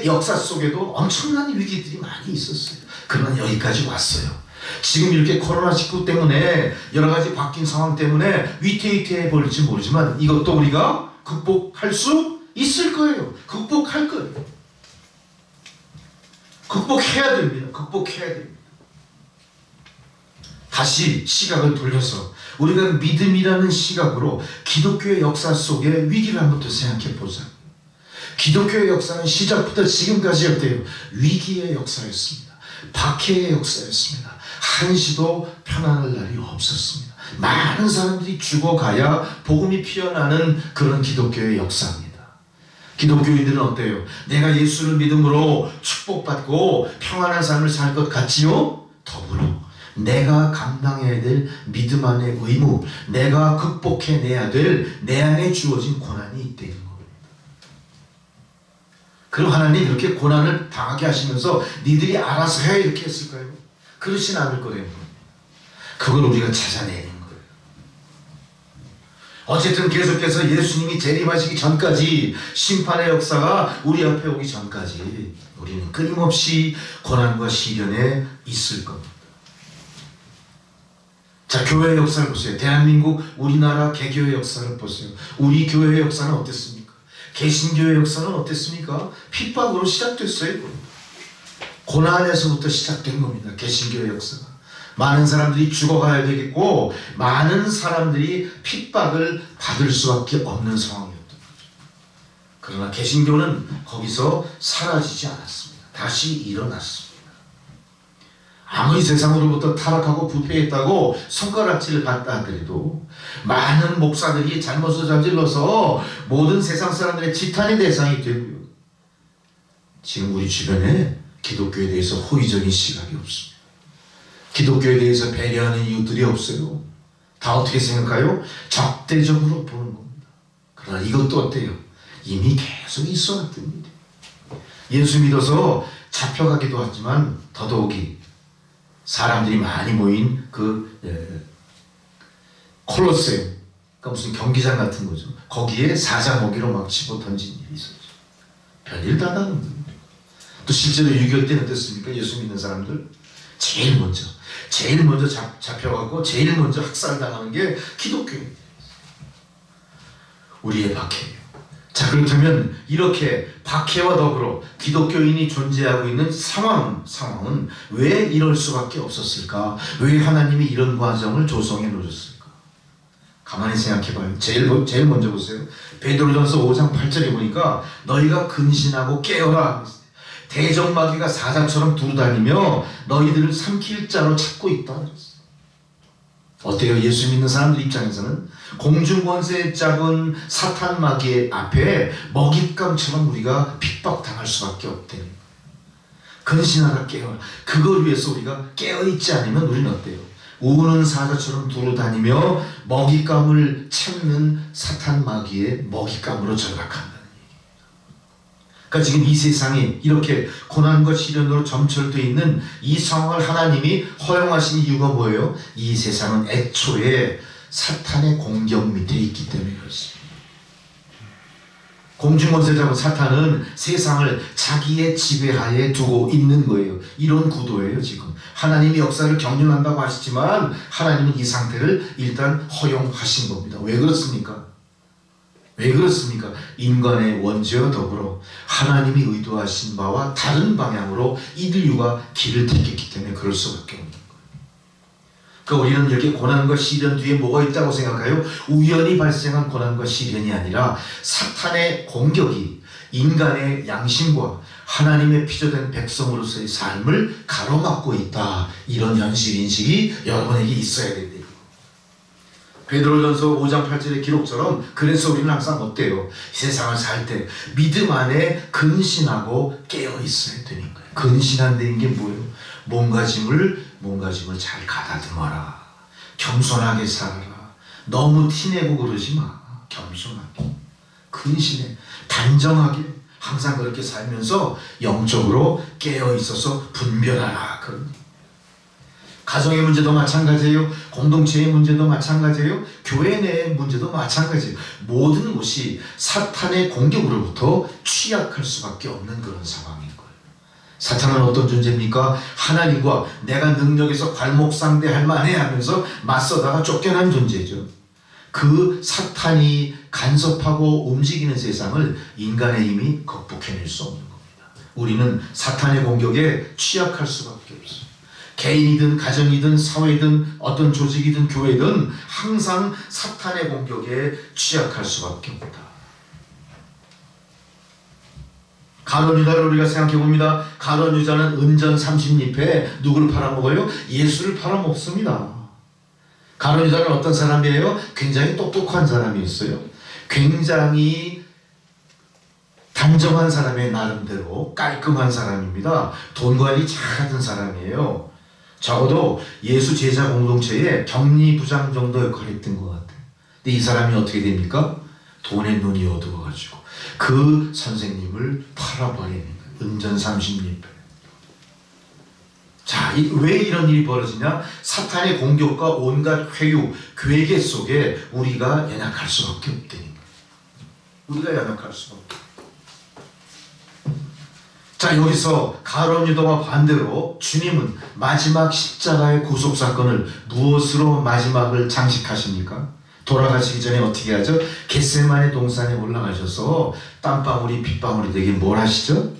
역사 속에도 엄청난 위기들이 많이 있었어요. 그러나 여기까지 왔어요. 지금 이렇게 코로나19 때문에 여러 가지 바뀐 상황 때문에 위태위태해 버릴지 모르지만 이것도 우리가 극복할 수 있을 거예요. 극복할 거예요. 극복해야 됩니다. 극복해야 됩니다. 다시 시각을 돌려서 우리가 믿음이라는 시각으로 기독교의 역사 속의 위기를 한번 더 생각해 보자. 기독교의 역사는 시작부터 지금까지 어때요? 위기의 역사였습니다. 박해의 역사였습니다. 한시도 편안할 날이 없었습니다. 많은 사람들이 죽어가야 복음이 피어나는 그런 기독교의 역사입니다. 기독교인들은 어때요? 내가 예수를 믿음으로 축복받고 평안한 삶을 살 것 같지요? 더불어 내가 감당해야 될 믿음 안의 의무, 내가 극복해내야 될 내 안에 주어진 고난이 있다는 겁니다. 그럼 하나님 이렇게 고난을 당하게 하시면서 니들이 알아서 해 이렇게 했을까요? 그렇진 않을 거라는 겁니다. 그걸 우리가 찾아내는 거예요. 어쨌든 계속해서 예수님이 재림하시기 전까지, 심판의 역사가 우리 앞에 오기 전까지 우리는 끊임없이 고난과 시련에 있을 겁니다. 자, 교회의 역사를 보세요. 대한민국, 우리나라 개교의 역사를 보세요. 우리 교회의 역사는 어땠습니까? 개신교의 역사는 어땠습니까? 핍박으로 시작됐어요. 고난에서부터 시작된 겁니다. 개신교의 역사가. 많은 사람들이 죽어가야 되겠고 많은 사람들이 핍박을 받을 수밖에 없는 상황이었던 거죠. 그러나 개신교는 거기서 사라지지 않았습니다. 다시 일어났습니다. 아무리 세상으로부터 타락하고 부패했다고 손가락질을 받다 하더라도 많은 목사들이 잘못을 저질러서 모든 세상 사람들의 지탄의 대상이 되고요. 지금 우리 주변에 기독교에 대해서 호의적인 시각이 없습니다. 기독교에 대해서 배려하는 이웃들이 없어요. 다 어떻게 생각해요? 적대적으로 보는 겁니다. 그러나 이것도 어때요? 이미 계속 있어 왔던 일이에요. 예수 믿어서 잡혀가기도 하지만 더더욱이 사람들이 많이 모인 콜로세움, 그러니까 무슨 경기장 같은 거죠. 거기에 사자먹이로 막 집어 던진 일이 있었죠. 별일 다 나는 겁니다. 또 실제로 6.25 때는 어땠습니까? 예수 믿는 사람들 제일 먼저 잡혀가고 제일 먼저 학살당하는 게 기독교입니다. 우리의 박해예요. 자, 그렇다면 이렇게 박해와 더불어 기독교인이 존재하고 있는 상황은 왜 이럴 수밖에 없었을까? 왜 하나님이 이런 과정을 조성해 놓으셨을까? 가만히 생각해봐요. 제일 먼저 보세요. 베드로전서 5장 8절에 보니까 너희가 근신하고 깨어라. 대적마귀가 사자처럼 두루다니며 너희들을 삼킬 자로 찾고 있다. 어때요? 예수 믿는 사람들 입장에서는 공중권세 잡은 사탄 마귀의 앞에 먹잇감처럼 우리가 핍박당할 수밖에 없대요. 근신하라 깨어라. 그걸 위해서 우리가 깨어있지 않으면 우리는 어때요? 우는 사자처럼 두루다니며 먹잇감을 찾는 사탄 마귀의 먹잇감으로 전락한다는 얘기예요. 그러니까 지금 이 세상이 이렇게 고난과 시련으로 점철되어 있는 이 상황을 하나님이 허용하신 이유가 뭐예요? 이 세상은 애초에 사탄의 공격 밑에 있기 때문에 그렇습니다. 공중권세자고 사탄은 세상을 자기의 지배하에 두고 있는 거예요. 이런 구도예요. 지금 하나님이 역사를 경륜한다고 하시지만 하나님은 이 상태를 일단 허용하신 겁니다. 왜 그렇습니까? 왜 그렇습니까? 인간의 원죄와 더불어 하나님이 의도하신 바와 다른 방향으로 인류가 길을 택했기 때문에 그럴 수밖에 없는 거예요. 그러니까 우리는 이렇게 고난과 시련 뒤에 뭐가 있다고 생각해요? 우연히 발생한 고난과 시련이 아니라 사탄의 공격이 인간의 양심과 하나님의 피조된 백성으로서의 삶을 가로막고 있다. 이런 현실인식이 여러분에게 있어야 된다. 베드로전서 5장 8절의 기록처럼 그래서 우리는 항상 어때요? 세상을 살 때 믿음 안에 근신하고 깨어 있어야 되는 거예요. 근신한다는 게 뭐예요? 몸가짐을 잘 가다듬어라. 겸손하게 살아라. 너무 티내고 그러지 마. 겸손하게, 근신해, 단정하게 항상 그렇게 살면서 영적으로 깨어 있어서 분별하라. 그런 가정의 문제도 마찬가지예요. 공동체의 문제도 마찬가지예요. 교회 내의 문제도 마찬가지예요. 모든 것이 사탄의 공격으로부터 취약할 수밖에 없는 그런 상황인 거예요. 사탄은 어떤 존재입니까? 하나님과 내가 능력에서 괄목상대할 만해 하면서 맞서다가 쫓겨난 존재죠. 그 사탄이 간섭하고 움직이는 세상을 인간의 힘이 극복해낼 수 없는 겁니다. 우리는 사탄의 공격에 취약할 수밖에 없어요. 개인이든 가정이든 사회든 어떤 조직이든 교회든 항상 사탄의 공격에 취약할 수밖에 없다. 가룟 유다를 우리가 생각해 봅니다. 가룟 유다는 은전 30립에 누구를 팔아먹어요? 예수를 팔아먹습니다. 가룟 유다는 어떤 사람이에요? 굉장히 똑똑한 사람이었어요. 굉장히 단정한 사람의 나름대로 깔끔한 사람입니다. 돈 관리 잘하던 사람이에요. 적어도 예수 제자 공동체의 격리부장 정도 역할을 했던 것 같아요. 근데 이 사람이 어떻게 됩니까? 돈에 눈이 어두워가지고 그 선생님을 팔아버리는 거예요. 은전 30립. 자, 왜 이런 일이 벌어지냐? 사탄의 공격과 온갖 회유, 괴계 속에 우리가 연약할 수밖에 없다는 거예요. 우리가 연약할 수밖에 없다. 자, 여기서 가룟 유다와 반대로 주님은 마지막 십자가의 구속사건을 무엇으로 마지막을 장식하십니까? 돌아가시기 전에 어떻게 하죠? 겟세마네 동산에 올라가셔서 땀방울이 빗방울이 되게 뭘 하시죠?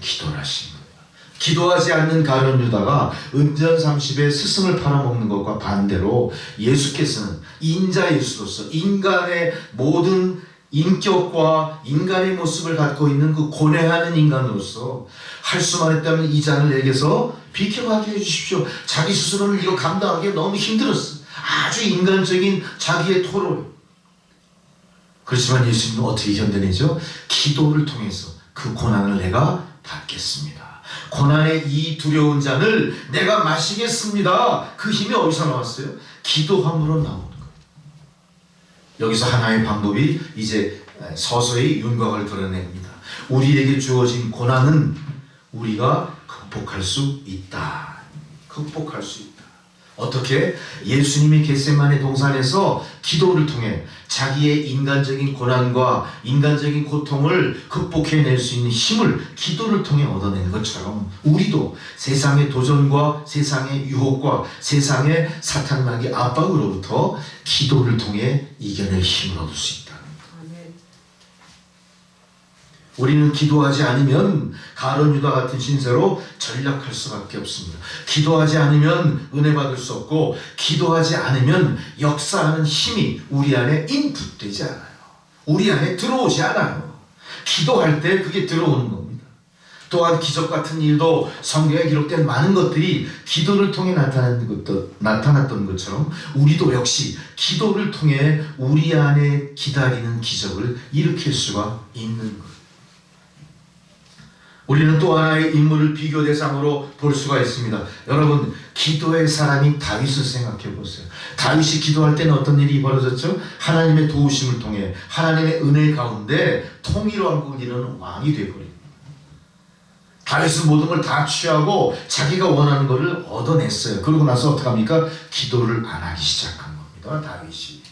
기도를 하신 거예요. 기도하지 않는 가룟 유다가 은전 30의 스승을 팔아먹는 것과 반대로 예수께서는 인자 예수로서 인간의 모든 인격과 인간의 모습을 갖고 있는 그 고뇌하는 인간으로서 할 수만 했다면 이 잔을 내게서 비켜가게 해주십시오. 자기 스스로는 이거 감당하기 너무 힘들었어. 아주 인간적인 자기의 토론. 그렇지만 예수님은 어떻게 견뎌내죠? 기도를 통해서 그 고난을 내가 받겠습니다. 고난의 이 두려운 잔을 내가 마시겠습니다. 그 힘이 어디서 나왔어요? 기도함으로 나오는 거예요. 여기서 하나의 방법이 이제 서서히 윤곽을 드러냅니다. 우리에게 주어진 고난은 우리가 극복할 수 있다. 극복할 수 있다. 어떻게? 예수님이 겟세마네 동산에서 기도를 통해 자기의 인간적인 고난과 인간적인 고통을 극복해낼 수 있는 힘을 기도를 통해 얻어내는 것처럼 우리도 세상의 도전과 세상의 유혹과 세상의 사탄마귀 압박으로부터 기도를 통해 이겨낼 힘을 얻을 수 있다. 우리는 기도하지 않으면 가룟 유다 같은 신세로 전락할 수밖에 없습니다. 기도하지 않으면 은혜 받을 수 없고 기도하지 않으면 역사하는 힘이 우리 안에 인풋되지 않아요. 우리 안에 들어오지 않아요. 기도할 때 그게 들어오는 겁니다. 또한 기적 같은 일도 성경에 기록된 많은 것들이 기도를 통해 나타났던 것처럼 우리도 역시 기도를 통해 우리 안에 기다리는 기적을 일으킬 수가 있는 거예요. 우리는 또 하나의 인물을 비교 대상으로 볼 수가 있습니다. 여러분, 기도의 사람인 다윗을 생각해 보세요. 다윗이 기도할 때는 어떤 일이 벌어졌죠? 하나님의 도우심을 통해 하나님의 은혜 가운데 통일왕국을 이루는 왕이 되어버립니다. 다윗은 모든 걸 다 취하고 자기가 원하는 것을 얻어냈어요. 그러고 나서 어떡합니까? 기도를 안 하기 시작한 겁니다. 다윗이.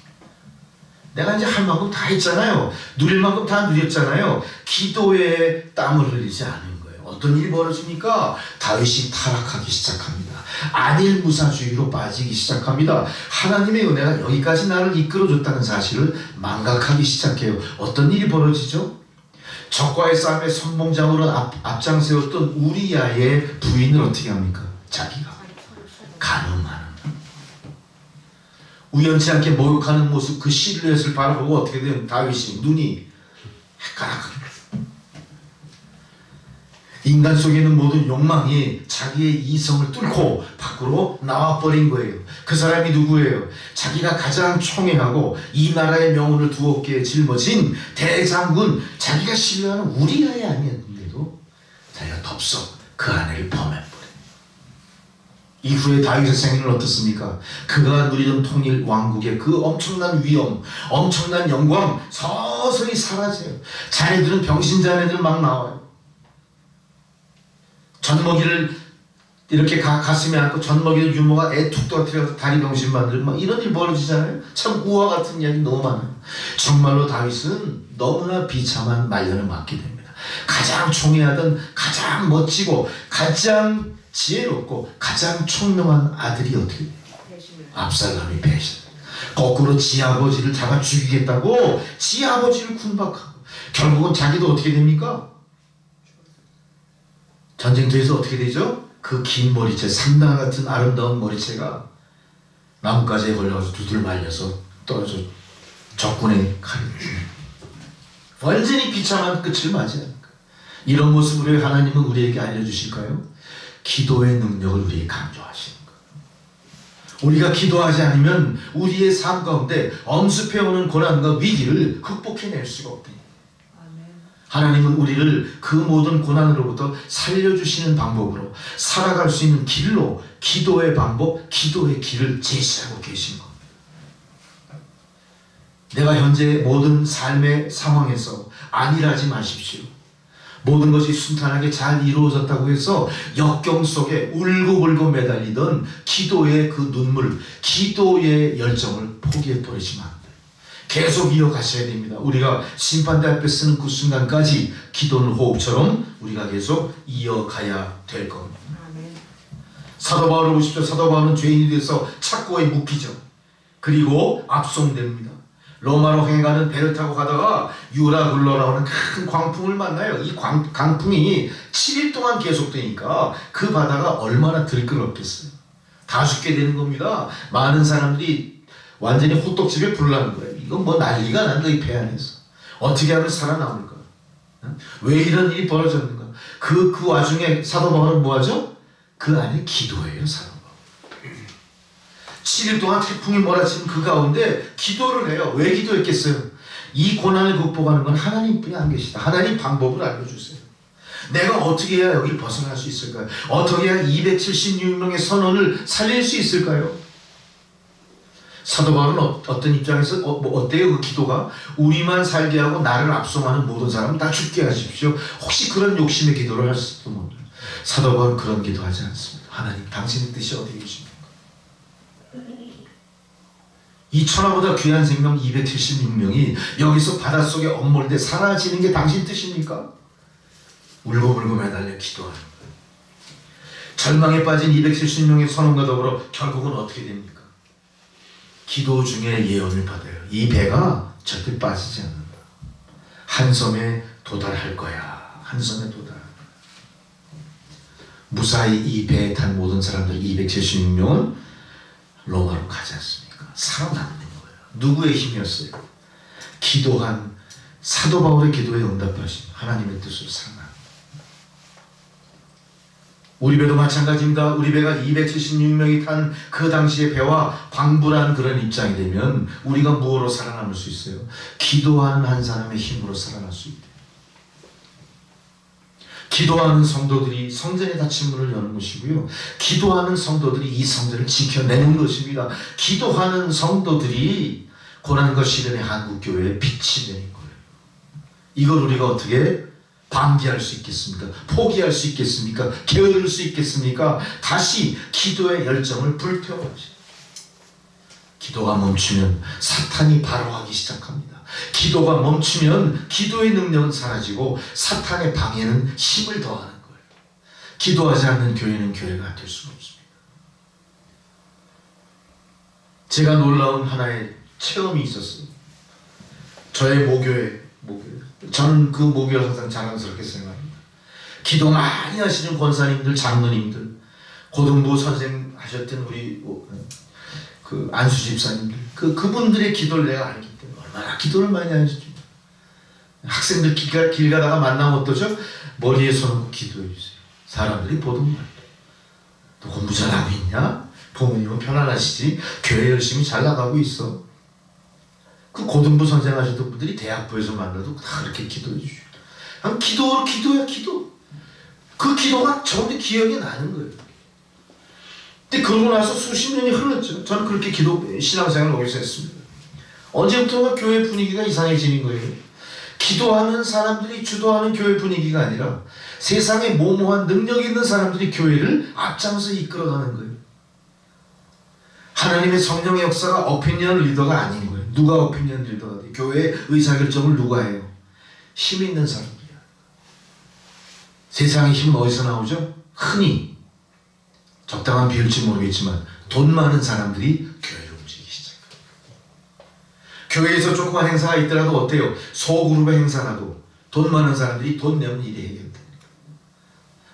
내가 이제 할 만큼 다 했잖아요. 누릴 만큼 다 누렸잖아요. 기도에 땀을 흘리지 않은 거예요. 어떤 일이 벌어집니까? 다윗이 타락하기 시작합니다. 안일무사주의로 빠지기 시작합니다. 하나님의 은혜가 여기까지 나를 이끌어줬다는 사실을 망각하기 시작해요. 어떤 일이 벌어지죠? 적과의 싸움에 선봉장으로 앞장세웠던 우리야의 부인을 어떻게 합니까? 자기가 간음하는, 우연치 않게 목욕하는 모습, 그 실루엣을 바라보고 어떻게 되면 다윗이 눈이 헷갈락합니다. 인간 속에 있는 모든 욕망이 자기의 이성을 뚫고 밖으로 나와버린 거예요. 그 사람이 누구예요? 자기가 가장 총애하고 이 나라의 명운을 두 어깨에 짊어진 대장군, 자기가 신뢰하는 우리아이 아니었는데도 자기가 덥석 그 아내를 범해버려요. 이후에 다윗의 생애는 어떻습니까? 그가 누리던 통일 왕국의 그 엄청난 위엄, 엄청난 영광 서서히 사라져요. 자네들은 병신 자네들 막 나와요. 젖먹이를 이렇게 가슴에 안고 젖먹이는 유모가 애 툭 떨어뜨려서 다리 병신 만들고 막 이런 일 벌어지잖아요. 참 우화 같은 이야기 너무 많아요. 정말로 다윗은 너무나 비참한 말년을 맞게 됩니다. 가장 총애하던 가장 멋지고 가장 지혜롭고 가장 총명한 아들이 어떻게 돼요? 압살롬이 배신. 거꾸로 지 아버지를 잡아 죽이겠다고 지 아버지를 군박하고 결국은 자기도 어떻게 됩니까? 전쟁터에서 어떻게 되죠? 그 긴 머리채, 상당 같은 아름다운 머리채가 나뭇가지에 걸려서 두들 말려서 떨어져 적군의 칼을 완전히 비참한 끝을 맞이하는 거예요. 이런 모습으로 하나님은 우리에게 알려주실까요? 기도의 능력을 우리에게 강조하시는 거예요. 우리가 기도하지 않으면 우리의 삶 가운데 엄습해오는 고난과 위기를 극복해낼 수가 없대요. 하나님은 우리를 그 모든 고난으로부터 살려주시는 방법으로 살아갈 수 있는 길로 기도의 방법, 기도의 길을 제시하고 계신 겁니다. 내가 현재 모든 삶의 상황에서 안일하지 마십시오. 모든 것이 순탄하게 잘 이루어졌다고 해서 역경 속에 울고불고 매달리던 기도의 그 눈물, 기도의 열정을 포기해버리시면 안 돼요. 계속 이어가셔야 됩니다. 우리가 심판대 앞에 쓰는 그 순간까지 기도는 호흡처럼 우리가 계속 이어가야 될 겁니다. 사도 바울을 보십시오. 사도 바울은 죄인이 돼서 착고에 묶이죠. 그리고 압송됩니다. 로마로 행가는 배를 타고 가다가 유라굴로라고 하는 큰 광풍을 만나요. 이 강풍이 7일 동안 계속되니까 그 바다가 얼마나 들끓었겠어요. 다 죽게 되는 겁니다. 많은 사람들이 완전히 호떡집에 불나는 거예요. 이건 뭐 난리가 난다, 이 배 안에서. 어떻게 하면 살아남을까? 왜 이런 일이 벌어졌는가? 그 와중에 사도 바울은 뭐 하죠? 그 안에 기도해요, 사도 바울. 7일 동안 태풍이 몰아치는 그 가운데 기도를 해요. 왜 기도했겠어요? 이 고난을 극복하는 건 하나님뿐이 안 계시다. 하나님 방법을 알려주세요. 내가 어떻게 해야 여기를 벗어날 수 있을까요? 어떻게 해야 276명의 선원을 살릴 수 있을까요? 사도 바울은 어떤 입장에서 어때요? 그 기도가 우리만 살게 하고 나를 압송하는 모든 사람은 다 죽게 하십시오. 혹시 그런 욕심의 기도를 할 수도 모릅니다. 사도 바울은 그런 기도하지 않습니다. 하나님, 당신의 뜻이 어디에 계십니까? 이 천하보다 귀한 생명 276명이 여기서 바닷속에 엇몰대 사라지는 게 당신 뜻입니까? 울고불고 매달려 기도하는 거예요. 절망에 빠진 276명의 선원과 더불어 결국은 어떻게 됩니까? 기도 중에 예언을 받아요. 이 배가 절대 빠지지 않는다. 한 섬에 도달할 거야. 한 섬에 도달. 무사히 이 배에 탄 모든 사람들 276명은 로마로 가지 않습니까? 살아남는 거예요. 누구의 힘이었어요? 기도한 사도 바울의 기도에 응답하신 하나님의 뜻으로 살아납니다. 우리 배도 마찬가지입니다. 우리 배가 276명이 탄 그 당시의 배와 방불한 그런 입장이 되면 우리가 무엇으로 살아남을 수 있어요? 기도하는 한 사람의 힘으로 살아날 수 있대요. 기도하는 성도들이 성전의 닫힌 문을 여는 것이고요. 기도하는 성도들이 이 성전을 지켜내는 것입니다. 기도하는 성도들이 고난과 시련의 한국교회의 빛이 되는 거예요. 이걸 우리가 어떻게 방기할 수 있겠습니까? 포기할 수 있겠습니까? 게으를 수 있겠습니까? 다시 기도의 열정을 불태워야지. 기도가 멈추면 사탄이 바로하기 시작합니다. 기도가 멈추면 기도의 능력은 사라지고 사탄의 방해는 힘을 더하는 거예요. 기도하지 않는 교회는 교회가 될 수가 없습니다. 제가 놀라운 하나의 체험이 있었어요. 저의 모교회. 저는 그 모교를 항상 자랑스럽게 생각합니다. 기도 많이 하시는 권사님들, 장로님들, 고등부 선생 하셨던 우리 그 안수 집사님들, 그분들의 기도를 내가 알기 때문에 얼마나 기도를 많이 하시죠. 학생들 길 가다가 만나면 어떠죠? 머리에 손 얹고 기도해 주세요. 사람들이 보던 말. 너 공부 잘하고 있냐? 부모님은 편안하시지? 교회 열심히 잘 나가고 있어. 그 고등부 선생 하셨던 분들이 대학부에서 만나도 다 그렇게 기도해 주시고, 그냥 기도야 기도. 그 기도가 저한테 기억이 나는 거예요. 근데 그러고 나서 수십 년이 흘렀죠. 저는 그렇게 신앙생활을 오래서 했습니다. 언제부턴가 교회 분위기가 이상해지는 거예요. 기도하는 사람들이 주도하는 교회 분위기가 아니라 세상에 모모한 능력 있는 사람들이 교회를 앞장서 이끌어가는 거예요. 하나님의 성령의 역사가 오피니언 리더가 아닌 거예요. 누가 오피니언 리더가 돼요? 교회의 의사결정을 누가 해요? 힘 있는 사람들이야. 세상의 힘은 어디서 나오죠? 흔히 적당한 비율지 모르겠지만 돈 많은 사람들이 교회를 움직이기 시작합니다. 교회에서 조그만 행사가 있더라도 어때요? 소그룹의 행사라도 돈 많은 사람들이 돈 내면 일이 해결됩니다.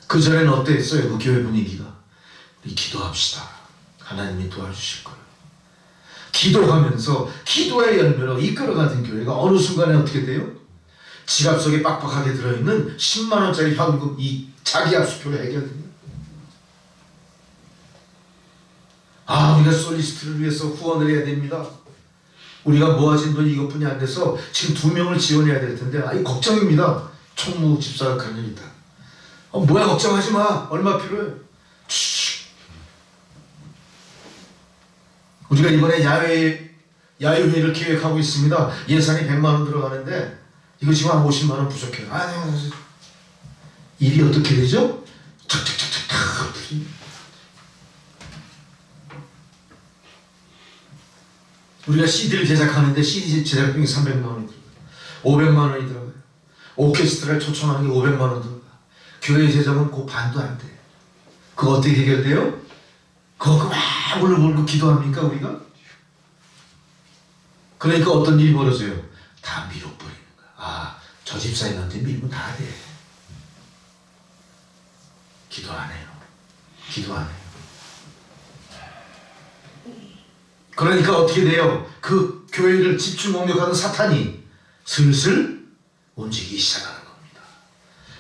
그전에는 어땠어요? 그 교회 분위기가? 우리 기도합시다. 하나님이 도와주실 거예요. 기도하면서 기도의 열매로 이끌어가는 교회가 어느 순간에 어떻게 돼요? 지갑 속에 빡빡하게 들어있는 10만 원짜리 현금, 이 자기 압수표로 해결됩니다. 우리가 솔리스트를 위해서 후원을 해야 됩니다. 우리가 모아진 돈이 이것뿐이 안 돼서 지금 2명을 지원해야 될 텐데, 이 걱정입니다. 총무 집사가 그런 일 있다. 뭐야, 걱정하지 마. 얼마 필요해? 우리가 이번에 야외회를 기획하고 있습니다. 예산이 100만 원 들어가는데 이거 지금 한 50만 원 부족해요. 일이 어떻게 되죠? 착착착착. 우리가 CD를 제작하는데 CD 제작비용이 300만 원이 들어가요. 500만 원이 들어가요. 오케스트라를 초청하는 게 500만 원 들어가요. 교회 재정은 그 반도 안 돼. 그거 어떻게 해결돼요? 그거 막 울고 기도합니까 우리가? 그러니까 어떤 일이 벌어져요? 다 밀어버리는 거야. 저 집사님한테 밀면 다 돼. 기도 안 해요. 그러니까 어떻게 돼요? 그 교회를 집중 공격하는 사탄이 슬슬 움직이기 시작하는 겁니다.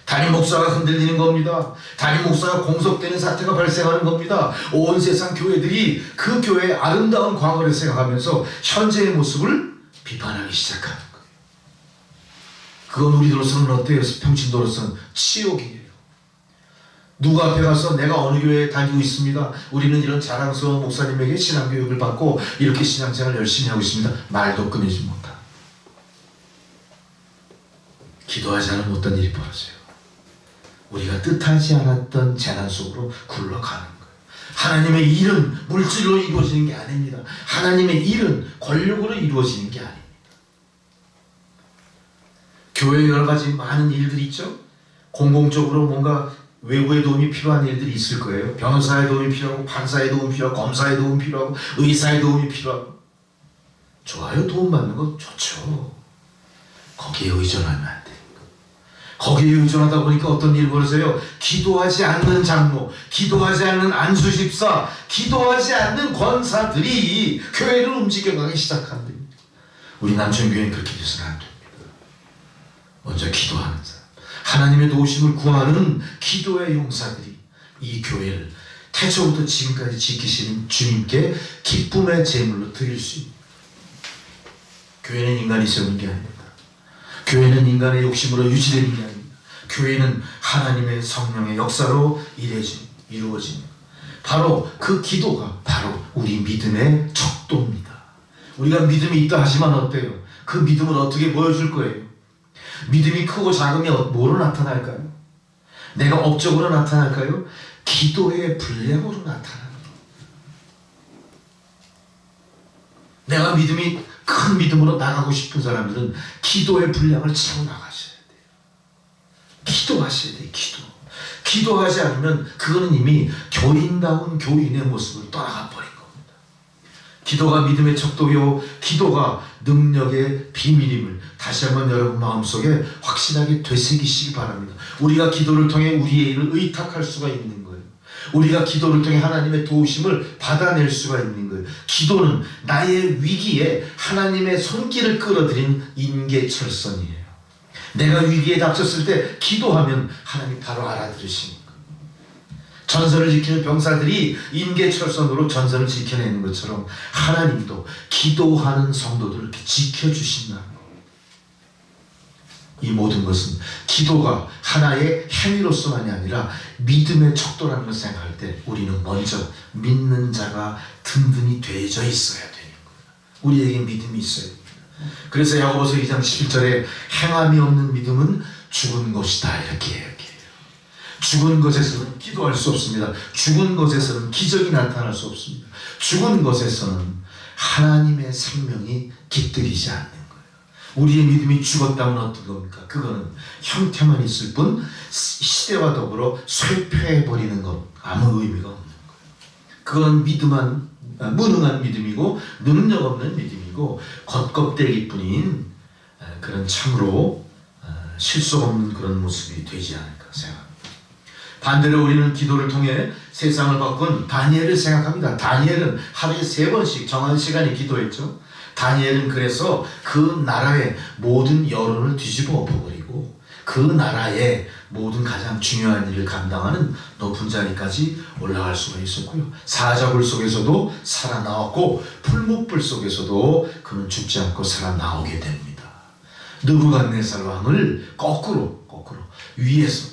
담임 목사가 흔들리는 겁니다. 담임 목사가 공석되는 사태가 발생하는 겁니다. 온 세상 교회들이 그 교회의 아름다운 과거를 생각하면서 현재의 모습을 비판하기 시작하는 거예요. 그건 우리들로서는 어때요? 평신도로서는 치욕이에요. 누구 앞에 가서 내가 어느 교회에 다니고 있습니다. 우리는 이런 자랑스러운 목사님에게 신앙교육을 받고 이렇게 신앙생활을 열심히 하고 있습니다. 말도 꺼내지 못한. 기도하지 않으면 어떤 일이 벌어져요? 우리가 뜻하지 않았던 재난 속으로 굴러가는 거예요. 하나님의 일은 물질로 이루어지는 게 아닙니다. 하나님의 일은 권력으로 이루어지는 게 아닙니다. 교회에 여러 가지 많은 일들이 있죠. 공공적으로 뭔가 외부의 도움이 필요한 일들이 있을 거예요. 변호사의 도움이 필요하고, 판사의 도움이 필요하고, 검사의 도움이 필요하고, 의사의 도움이 필요하고. 좋아요. 도움 받는 거 좋죠. 거기에 의존하면 안 돼요. 거기에 의존하다 보니까 어떤 일이 벌어져요? 기도하지 않는 장로, 기도하지 않는 안수집사, 기도하지 않는 권사들이 교회를 움직여가기 시작한답니다. 우리 남천교회는 그렇게 돼서는 안 됩니다. 먼저 기도하는 사람, 하나님의 도우심을 구하는 기도의 용사들이 이 교회를 태초부터 지금까지 지키시는 주님께 기쁨의 제물로 드릴 수 있습니다. 교회는 인간이 세우는 게 아닙니다. 교회는 인간의 욕심으로 유지되는 게 아닙니다. 교회는 하나님의 성령의 역사로 이루어진 바로 그 기도가 바로 우리 믿음의 척도입니다. 우리가 믿음이 있다 하지만 어때요? 그 믿음은 어떻게 보여줄 거예요? 믿음이 크고 작음이 뭐로 나타날까요? 내가 업적으로 나타날까요? 기도의 분량으로 나타나는 거예요. 내가 믿음이 큰 믿음으로 나가고 싶은 사람들은 기도의 분량을 채워 나가셔야 돼요. 기도하셔야 돼요. 기도하지 않으면 그거는 이미 교인다운 교인의 모습을 떠나가 버린 겁니다. 기도가 믿음의 척도요, 기도가 능력의 비밀임을 다시 한번 여러분 마음속에 확실하게 되새기시기 바랍니다. 우리가 기도를 통해 우리의 일을 의탁할 수가 있는 거예요. 우리가 기도를 통해 하나님의 도우심을 받아낼 수가 있는 거예요. 기도는 나의 위기에 하나님의 손길을 끌어들인 인계철선이에요. 내가 위기에 닥쳤을 때 기도하면 하나님 바로 알아들으시는 거예요. 전선을 지키는 병사들이 인계철선으로 전선을 지켜내는 것처럼 하나님도 기도하는 성도들을 이렇게 지켜주신다는 거예요. 이 모든 것은 기도가 하나의 행위로서만이 아니라 믿음의 척도라는 것을 생각할 때 우리는 먼저 믿는 자가 든든히 되어져 있어야 되는 거예요. 우리에게 믿음이 있어야 됩니다. 그래서 야고보서 2장 11절에 행함이 없는 믿음은 죽은 것이다 이렇게 이야기해요. 죽은 것에서는 기도할 수 없습니다. 죽은 것에서는 기적이 나타날 수 없습니다. 죽은 것에서는 하나님의 생명이 깃들이지 않는 거예요. 우리의 믿음이 죽었다면 어떤 겁니까? 그거는 형태만 있을 뿐 시대와 더불어 쇠퇴해버리는 것, 아무 의미가 없는 거예요. 그건 무능한 믿음이고 능력 없는 믿음이고 겉껍데기뿐인 그런 참으로 실속 없는 그런 모습이 되지 않을까 생각합니다. 반대로 우리는 기도를 통해 세상을 바꾼 다니엘을 생각합니다. 다니엘은 하루에 3번씩 정한 시간에 기도했죠. 다니엘은 그래서 그 나라의 모든 여론을 뒤집어 엎어버리고 그 나라의 모든 가장 중요한 일을 감당하는 높은 자리까지 올라갈 수가 있었고요. 사자굴 속에서도 살아나왔고 풀무불 속에서도 그는 죽지 않고 살아나오게 됩니다. 느부갓네살 왕을 거꾸로 위에서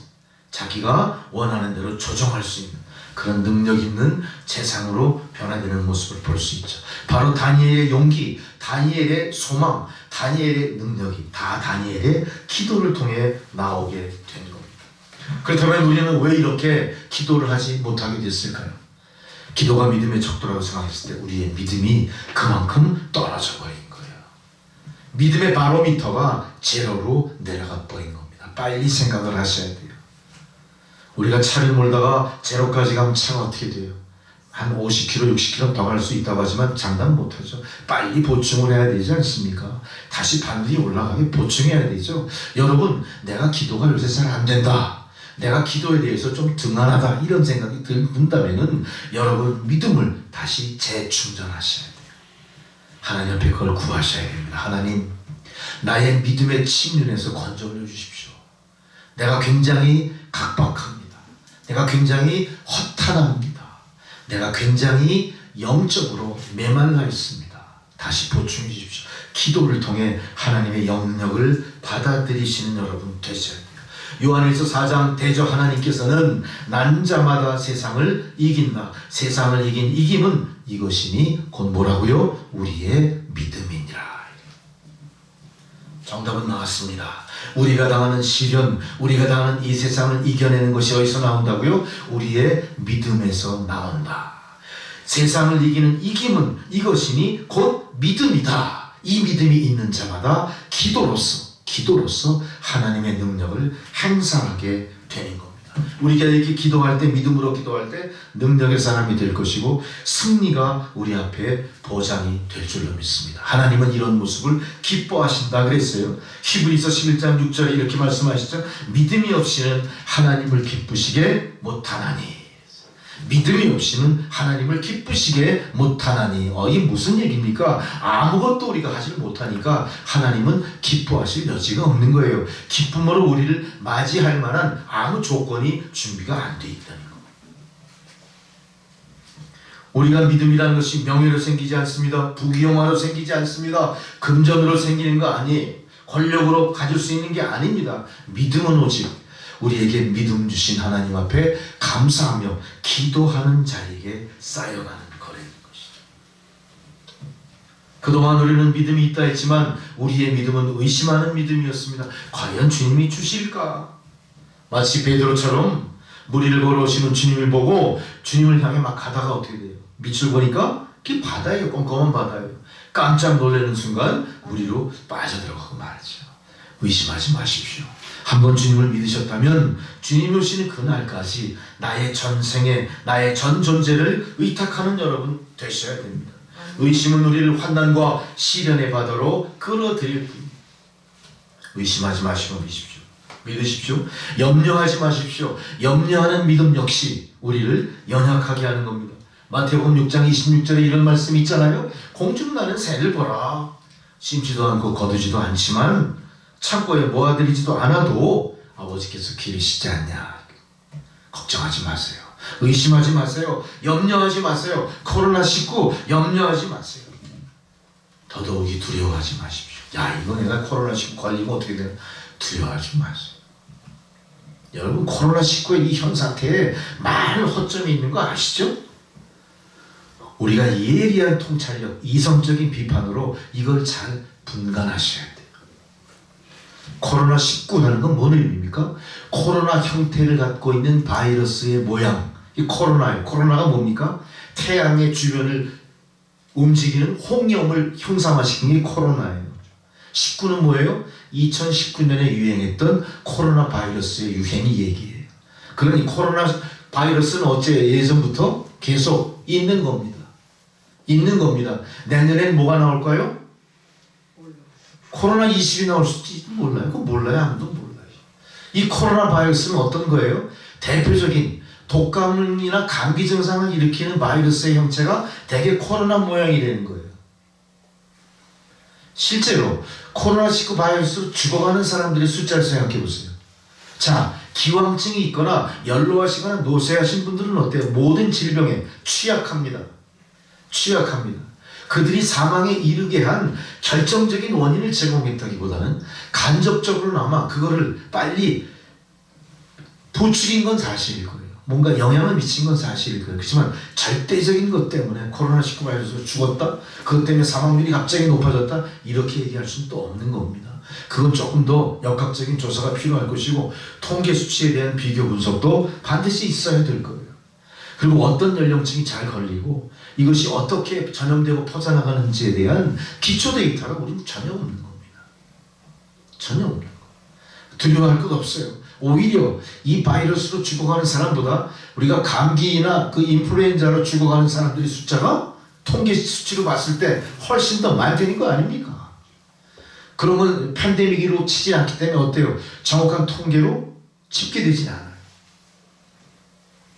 자기가 원하는 대로 조정할 수 있는 그런 능력 있는 재상으로 변화되는 모습을 볼 수 있죠. 바로 다니엘의 용기, 다니엘의 소망, 다니엘의 능력이 다 다니엘의 기도를 통해 나오게 된 겁니다. 그렇다면 우리는 왜 이렇게 기도를 하지 못하게 됐을까요? 기도가 믿음의 척도라고 생각했을 때 우리의 믿음이 그만큼 떨어져 버린 거예요. 믿음의 바로미터가 제로로 내려가 버린 겁니다. 빨리 생각을 하셔야 돼요. 우리가 차를 몰다가 제로까지 가면 차가 어떻게 돼요? 한 50km, 60km 더 갈 수 있다고 하지만 장담 못하죠. 빨리 보충을 해야 되지 않습니까? 다시 바늘이 올라가게 보충해야 되죠. 여러분, 내가 기도가 요새 잘 안 된다, 내가 기도에 대해서 좀 등한하다 이런 생각이 든다면은 여러분 믿음을 다시 재충전하셔야 돼요. 하나님 앞에 그걸 구하셔야 됩니다. 하나님, 나의 믿음의 침륜에서 건져 올려 주십시오. 내가 굉장히 각박합니다. 내가 굉장히 허탄합니다. 내가 굉장히 영적으로 메말라 있습니다. 다시 보충해 주십시오. 기도를 통해 하나님의 영역을 받아들이시는 여러분 되셔야 돼요. 요한일서 4장 대저 하나님께서는 난 자마다 세상을 이긴다. 세상을 이긴 이김은 이것이니 곧 뭐라고요? 우리의 믿음이니라. 정답은 나왔습니다. 우리가 당하는 시련, 우리가 당하는 이 세상을 이겨내는 것이 어디서 나온다고요? 우리의 믿음에서 나온다. 세상을 이기는 이김은 이것이니 곧 믿음이다. 이 믿음이 있는 자마다 기도로서 하나님의 능력을 행사하게 되는 겁니다. 우리가 이렇게 기도할 때, 믿음으로 기도할 때 능력의 사람이 될 것이고 승리가 우리 앞에 보장이 될 줄로 믿습니다. 하나님은 이런 모습을 기뻐하신다 그랬어요. 히브리서 11장 6절에 이렇게 말씀하시죠. 믿음이 없이는 하나님을 기쁘시게 못하나니. 믿음이 없이는 하나님을 기쁘시게 못하나니. 이 무슨 얘기입니까? 아무것도 우리가 하지 못하니까 하나님은 기뻐하실 여지가 없는 거예요. 기쁨으로 우리를 맞이할 만한 아무 조건이 준비가 안 돼 있다는 거. 우리가 믿음이라는 것이 명예로 생기지 않습니다. 부귀영화로 생기지 않습니다. 금전으로 생기는 거 아니에요. 권력으로 가질 수 있는 게 아닙니다. 믿음은 오직 우리에게 믿음 주신 하나님 앞에 감사하며 기도하는 자에게 쌓여가는 거래인 것이죠. 그동안 우리는 믿음이 있다 했지만 우리의 믿음은 의심하는 믿음이었습니다. 과연 주님이 주실까? 마치 베드로처럼 물 위를 걸어오시는 주님을 보고 주님을 향해 막 가다가 어떻게 돼요? 밑을 보니까 그게 바다예요. 껌껌한 바다예요. 깜짝 놀라는 순간 물 위로 빠져들어가고 말이죠. 의심하지 마십시오. 한번 주님을 믿으셨다면 주님이 오시는 그날까지 나의 전생에 나의 전 존재를 의탁하는 여러분 되셔야 됩니다. 의심은 우리를 환난과 시련의 바다로 끌어들일 뿐입니다. 의심하지 마시고 믿으십시오. 믿으십시오. 염려하지 마십시오. 염려하는 믿음 역시 우리를 연약하게 하는 겁니다. 마태복음 6장 26절에 이런 말씀이 있잖아요. 공중나는 새를 보라. 심지도 않고 거두지도 않지만 창고에 모아들이지도 않아도 아버지께서 기르시지 않냐. 걱정하지 마세요. 의심하지 마세요. 염려하지 마세요. 코로나19 염려하지 마세요. 더더욱이 두려워하지 마십시오. 야, 이거 내가 코로나19 걸리면 어떻게 되나? 두려워하지 마세요. 여러분, 코로나19의 이 현 상태에 많은 허점이 있는 거 아시죠? 우리가 예리한 통찰력, 이성적인 비판으로 이걸 잘 분간하셔야 돼요. 코로나19라는 건 뭔 의미입니까? 코로나 형태를 갖고 있는 바이러스의 모양, 이 코로나예요. 코로나가 뭡니까? 태양의 주변을 움직이는 홍염을 형상화시킨 게 코로나예요. 19는 뭐예요? 2019년에 유행했던 코로나 바이러스의 유행이 얘기예요. 그러니 코로나 바이러스는 어째 예전부터 계속 있는 겁니다. 있는 겁니다. 내년엔 뭐가 나올까요? 코로나 20이 나올 수도 몰라요. 그거 몰라요. 아무도 몰라요. 이 코로나 바이러스는 어떤 거예요? 대표적인 독감이나 감기 증상을 일으키는 바이러스의 형체가 대개 코로나 모양이 되는 거예요. 실제로 코로나19 바이러스로 죽어가는 사람들의 숫자를 생각해 보세요. 자, 기왕증이 있거나 연로하시거나 노쇠하신 분들은 어때요? 모든 질병에 취약합니다. 취약합니다. 그들이 사망에 이르게 한 결정적인 원인을 제공했다기보다는 간접적으로나마 그거를 빨리 부추긴 건 사실일 거예요. 뭔가 영향을 미친 건 사실일 거예요. 그렇지만 절대적인 것 때문에 코로나19 바이러스로 죽었다? 그것 때문에 사망률이 갑자기 높아졌다? 이렇게 얘기할 수는 또 없는 겁니다. 그건 조금 더 역학적인 조사가 필요할 것이고 통계 수치에 대한 비교 분석도 반드시 있어야 될 거예요. 그리고 어떤 연령층이 잘 걸리고 이것이 어떻게 전염되고 퍼져나가는지에 대한 기초 데이터가 우리는 전혀 없는 겁니다. 전혀 없는 거. 두려워할 것 없어요. 오히려 이 바이러스로 죽어가는 사람보다 우리가 감기나 그 인플루엔자로 죽어가는 사람들의 숫자가 통계 수치로 봤을 때 훨씬 더 많이 되는 거 아닙니까? 그러면 팬데믹으로 치지 않기 때문에 어때요? 정확한 통계로 집계되지 않아요.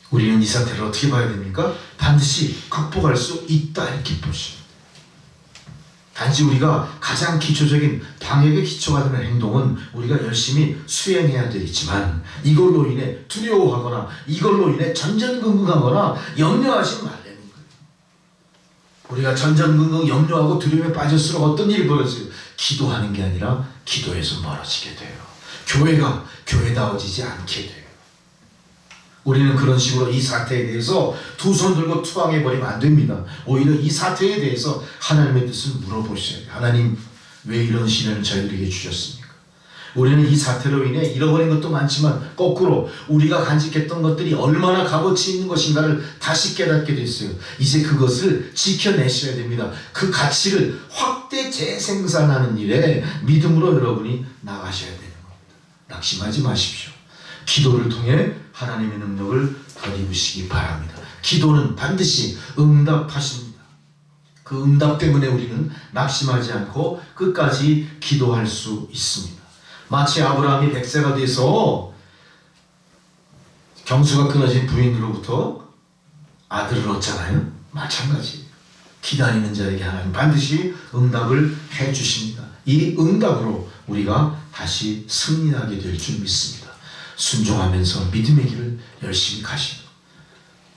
우리는 이 사태를 어떻게 봐야 됩니까? 반드시 극복할 수 있다 이렇게 보십니다. 단지 우리가 가장 기초적인 방역의 기초가 되는 행동은 우리가 열심히 수행해야 되겠지만 이걸로 인해 두려워하거나 이걸로 인해 전전긍긍하거나 염려하지 말라는 거예요. 우리가 전전긍긍 염려하고 두려움에 빠질수록 어떤 일이 벌어져요? 기도하는 게 아니라 기도에서 멀어지게 돼요. 교회가 교회다워지지 않게 돼요. 우리는 그런 식으로 이 사태에 대해서 두 손 들고 투항해버리면 안 됩니다. 오히려 이 사태에 대해서 하나님의 뜻을 물어보셔야 돼요. 하나님, 왜 이런 시련을 저희들에게 주셨습니까? 우리는 이 사태로 인해 잃어버린 것도 많지만 거꾸로 우리가 간직했던 것들이 얼마나 값어치 있는 것인가를 다시 깨닫게 됐어요. 이제 그것을 지켜내셔야 됩니다. 그 가치를 확대 재생산하는 일에 믿음으로 여러분이 나가셔야 되는 겁니다. 낙심하지 마십시오. 기도를 통해 하나님의 능력을 덧입으시기 바랍니다. 기도는 반드시 응답하십니다. 그 응답 때문에 우리는 낙심하지 않고 끝까지 기도할 수 있습니다. 마치 아브라함이 100세가 돼서 경수가 끊어진 부인으로부터 아들을 얻잖아요. 마찬가지예요. 기다리는 자에게 하나님 반드시 응답을 해주십니다. 이 응답으로 우리가 다시 승리하게 될 줄 믿습니다. 순종하면서 믿음의 길을 열심히 가시고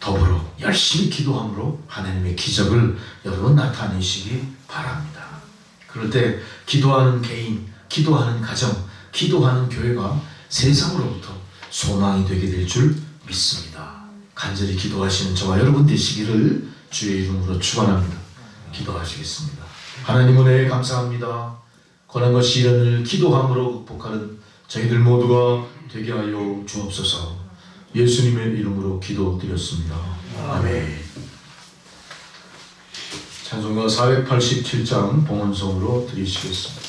더불어 열심히 기도함으로 하나님의 기적을 여러분 나타내시기 바랍니다. 그럴 때 기도하는 개인, 기도하는 가정, 기도하는 교회가 세상으로부터 소망이 되게 될 줄 믿습니다. 간절히 기도하시는 저와 여러분 되시기를 주의 이름으로 축원합니다. 기도하시겠습니다. 하나님 은혜에 감사합니다. 고난 것이 이른을 기도함으로 극복하는 저희들 모두가 되게 하여 주옵소서. 예수님의 이름으로 기도드렸습니다. 아멘. 찬송가 487장 봉헌송으로 드리시겠습니다.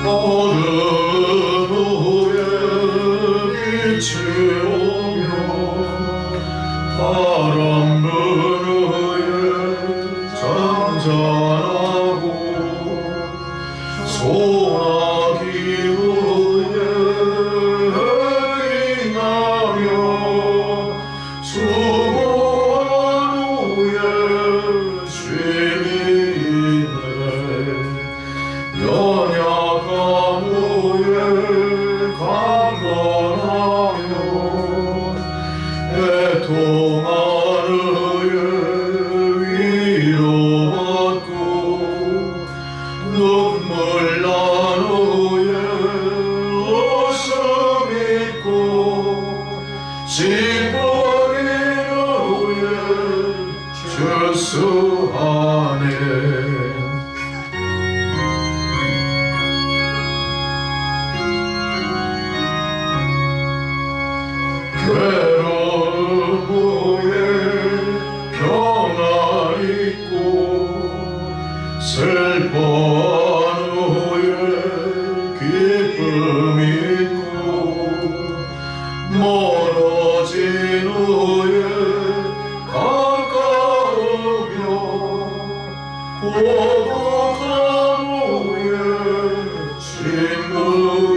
어둠 후에 빛이 오며 바람 부는 잔잔하고 소나기 후에 햇빛 나며 수고한 후에 쉼이 있네. 연약한 후에 강건하며 애통한 후에 위로받고 눈물 난 후에 웃음 있고 찌푸린 후에 출수하네. 괴로움 후에 평안 있고 슬퍼한 후에 기쁨 있고 멀어진 후에 가까우며 고독한 후에 친구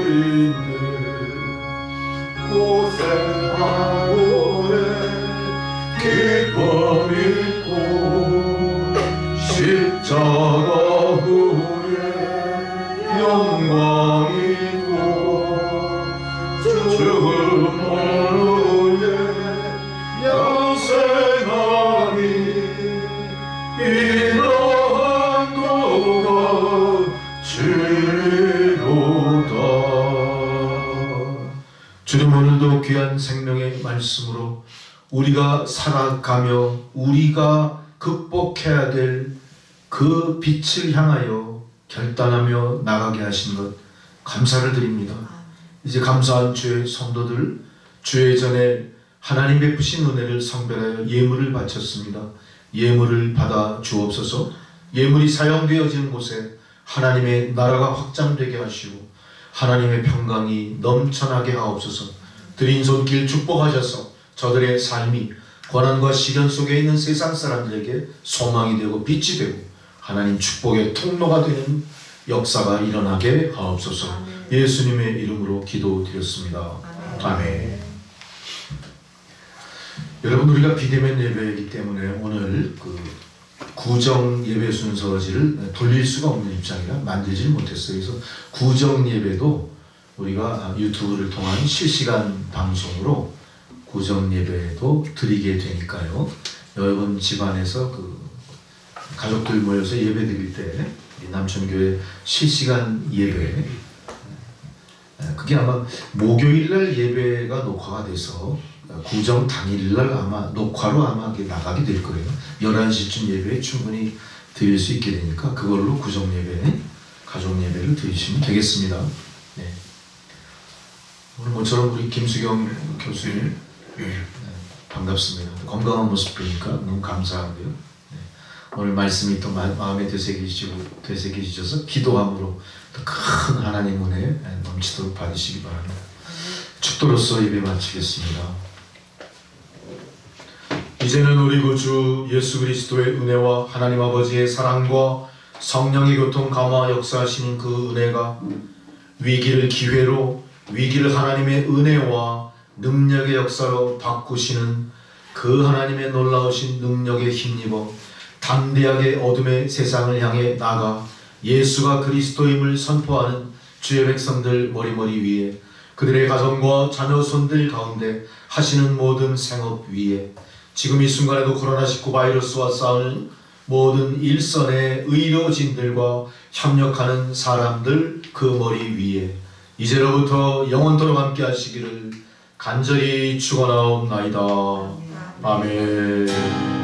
있네. 고생한 후에 기쁨 있고 십자가 후에 영광 있고 죽음 후에 영생하니 이러한 도가 진리로다. 주님, 오늘도 귀한 생명의 말씀으로 우리가 살아가며 우리가 극복해야 될 그 빛을 향하여 결단하며 나가게 하신 것 감사를 드립니다. 이제 감사한 주의 성도들, 주의 전에 하나님 베푸신 은혜를 성별하여 예물을 바쳤습니다. 예물을 받아 주옵소서. 예물이 사용되어지는 곳에 하나님의 나라가 확장되게 하시고 하나님의 평강이 넘쳐나게 하옵소서. 드린 손길 축복하셔서 저들의 삶이 고난과 시련 속에 있는 세상 사람들에게 소망이 되고 빛이 되고 하나님 축복의 통로가 되는 역사가 일어나게 하옵소서. 아멘. 예수님의 이름으로 기도드렸습니다. 아멘. 여러분, 우리가 비대면 예배이기 때문에 오늘 그 구정 예배 순서지를 돌릴 수가 없는 입장이라 만들지 못했어요. 그래서 구정 예배도 우리가 유튜브를 통한 실시간 방송으로 구정 예배도 드리게 되니까요. 여러분 집안에서 그 가족들 모여서 예배 드릴 때 남천교회 실시간 예배, 그게 아마 목요일날 예배가 녹화가 돼서 구정 당일날 아마 녹화로 아마 나가게 될 거예요. 11시쯤 예배에 충분히 드릴 수 있게 되니까 그걸로 구정 예배, 가족 예배를 드리시면 되겠습니다. 네. 오늘 모처럼 우리 김수경 교수님 반갑습니다. 건강한 모습 보니까 너무 감사하고요. 네. 오늘 말씀이 또 마음에 되새기셔서 기도함으로 더 큰 하나님 은혜 넘치도록 받으시기 바랍니다. 축도로서 예배 마치겠습니다. 이제는 우리 구주 예수 그리스도의 은혜와 하나님 아버지의 사랑과 성령의 교통 감화 역사하시는 그 은혜가 위기를 기회로, 위기를 하나님의 은혜와 능력의 역사로 바꾸시는 그 하나님의 놀라우신 능력에 힘입어 담대하게 어둠의 세상을 향해 나가 예수가 그리스도임을 선포하는 주의 백성들 머리머리 위에, 그들의 가정과 자녀 손들 가운데 하시는 모든 생업 위에, 지금 이 순간에도 코로나19 바이러스와 싸우는 모든 일선의 의료진들과 협력하는 사람들 그 머리 위에 이제로부터 영원토록 함께 하시기를 간절히 축원하옵나이다. 아멘.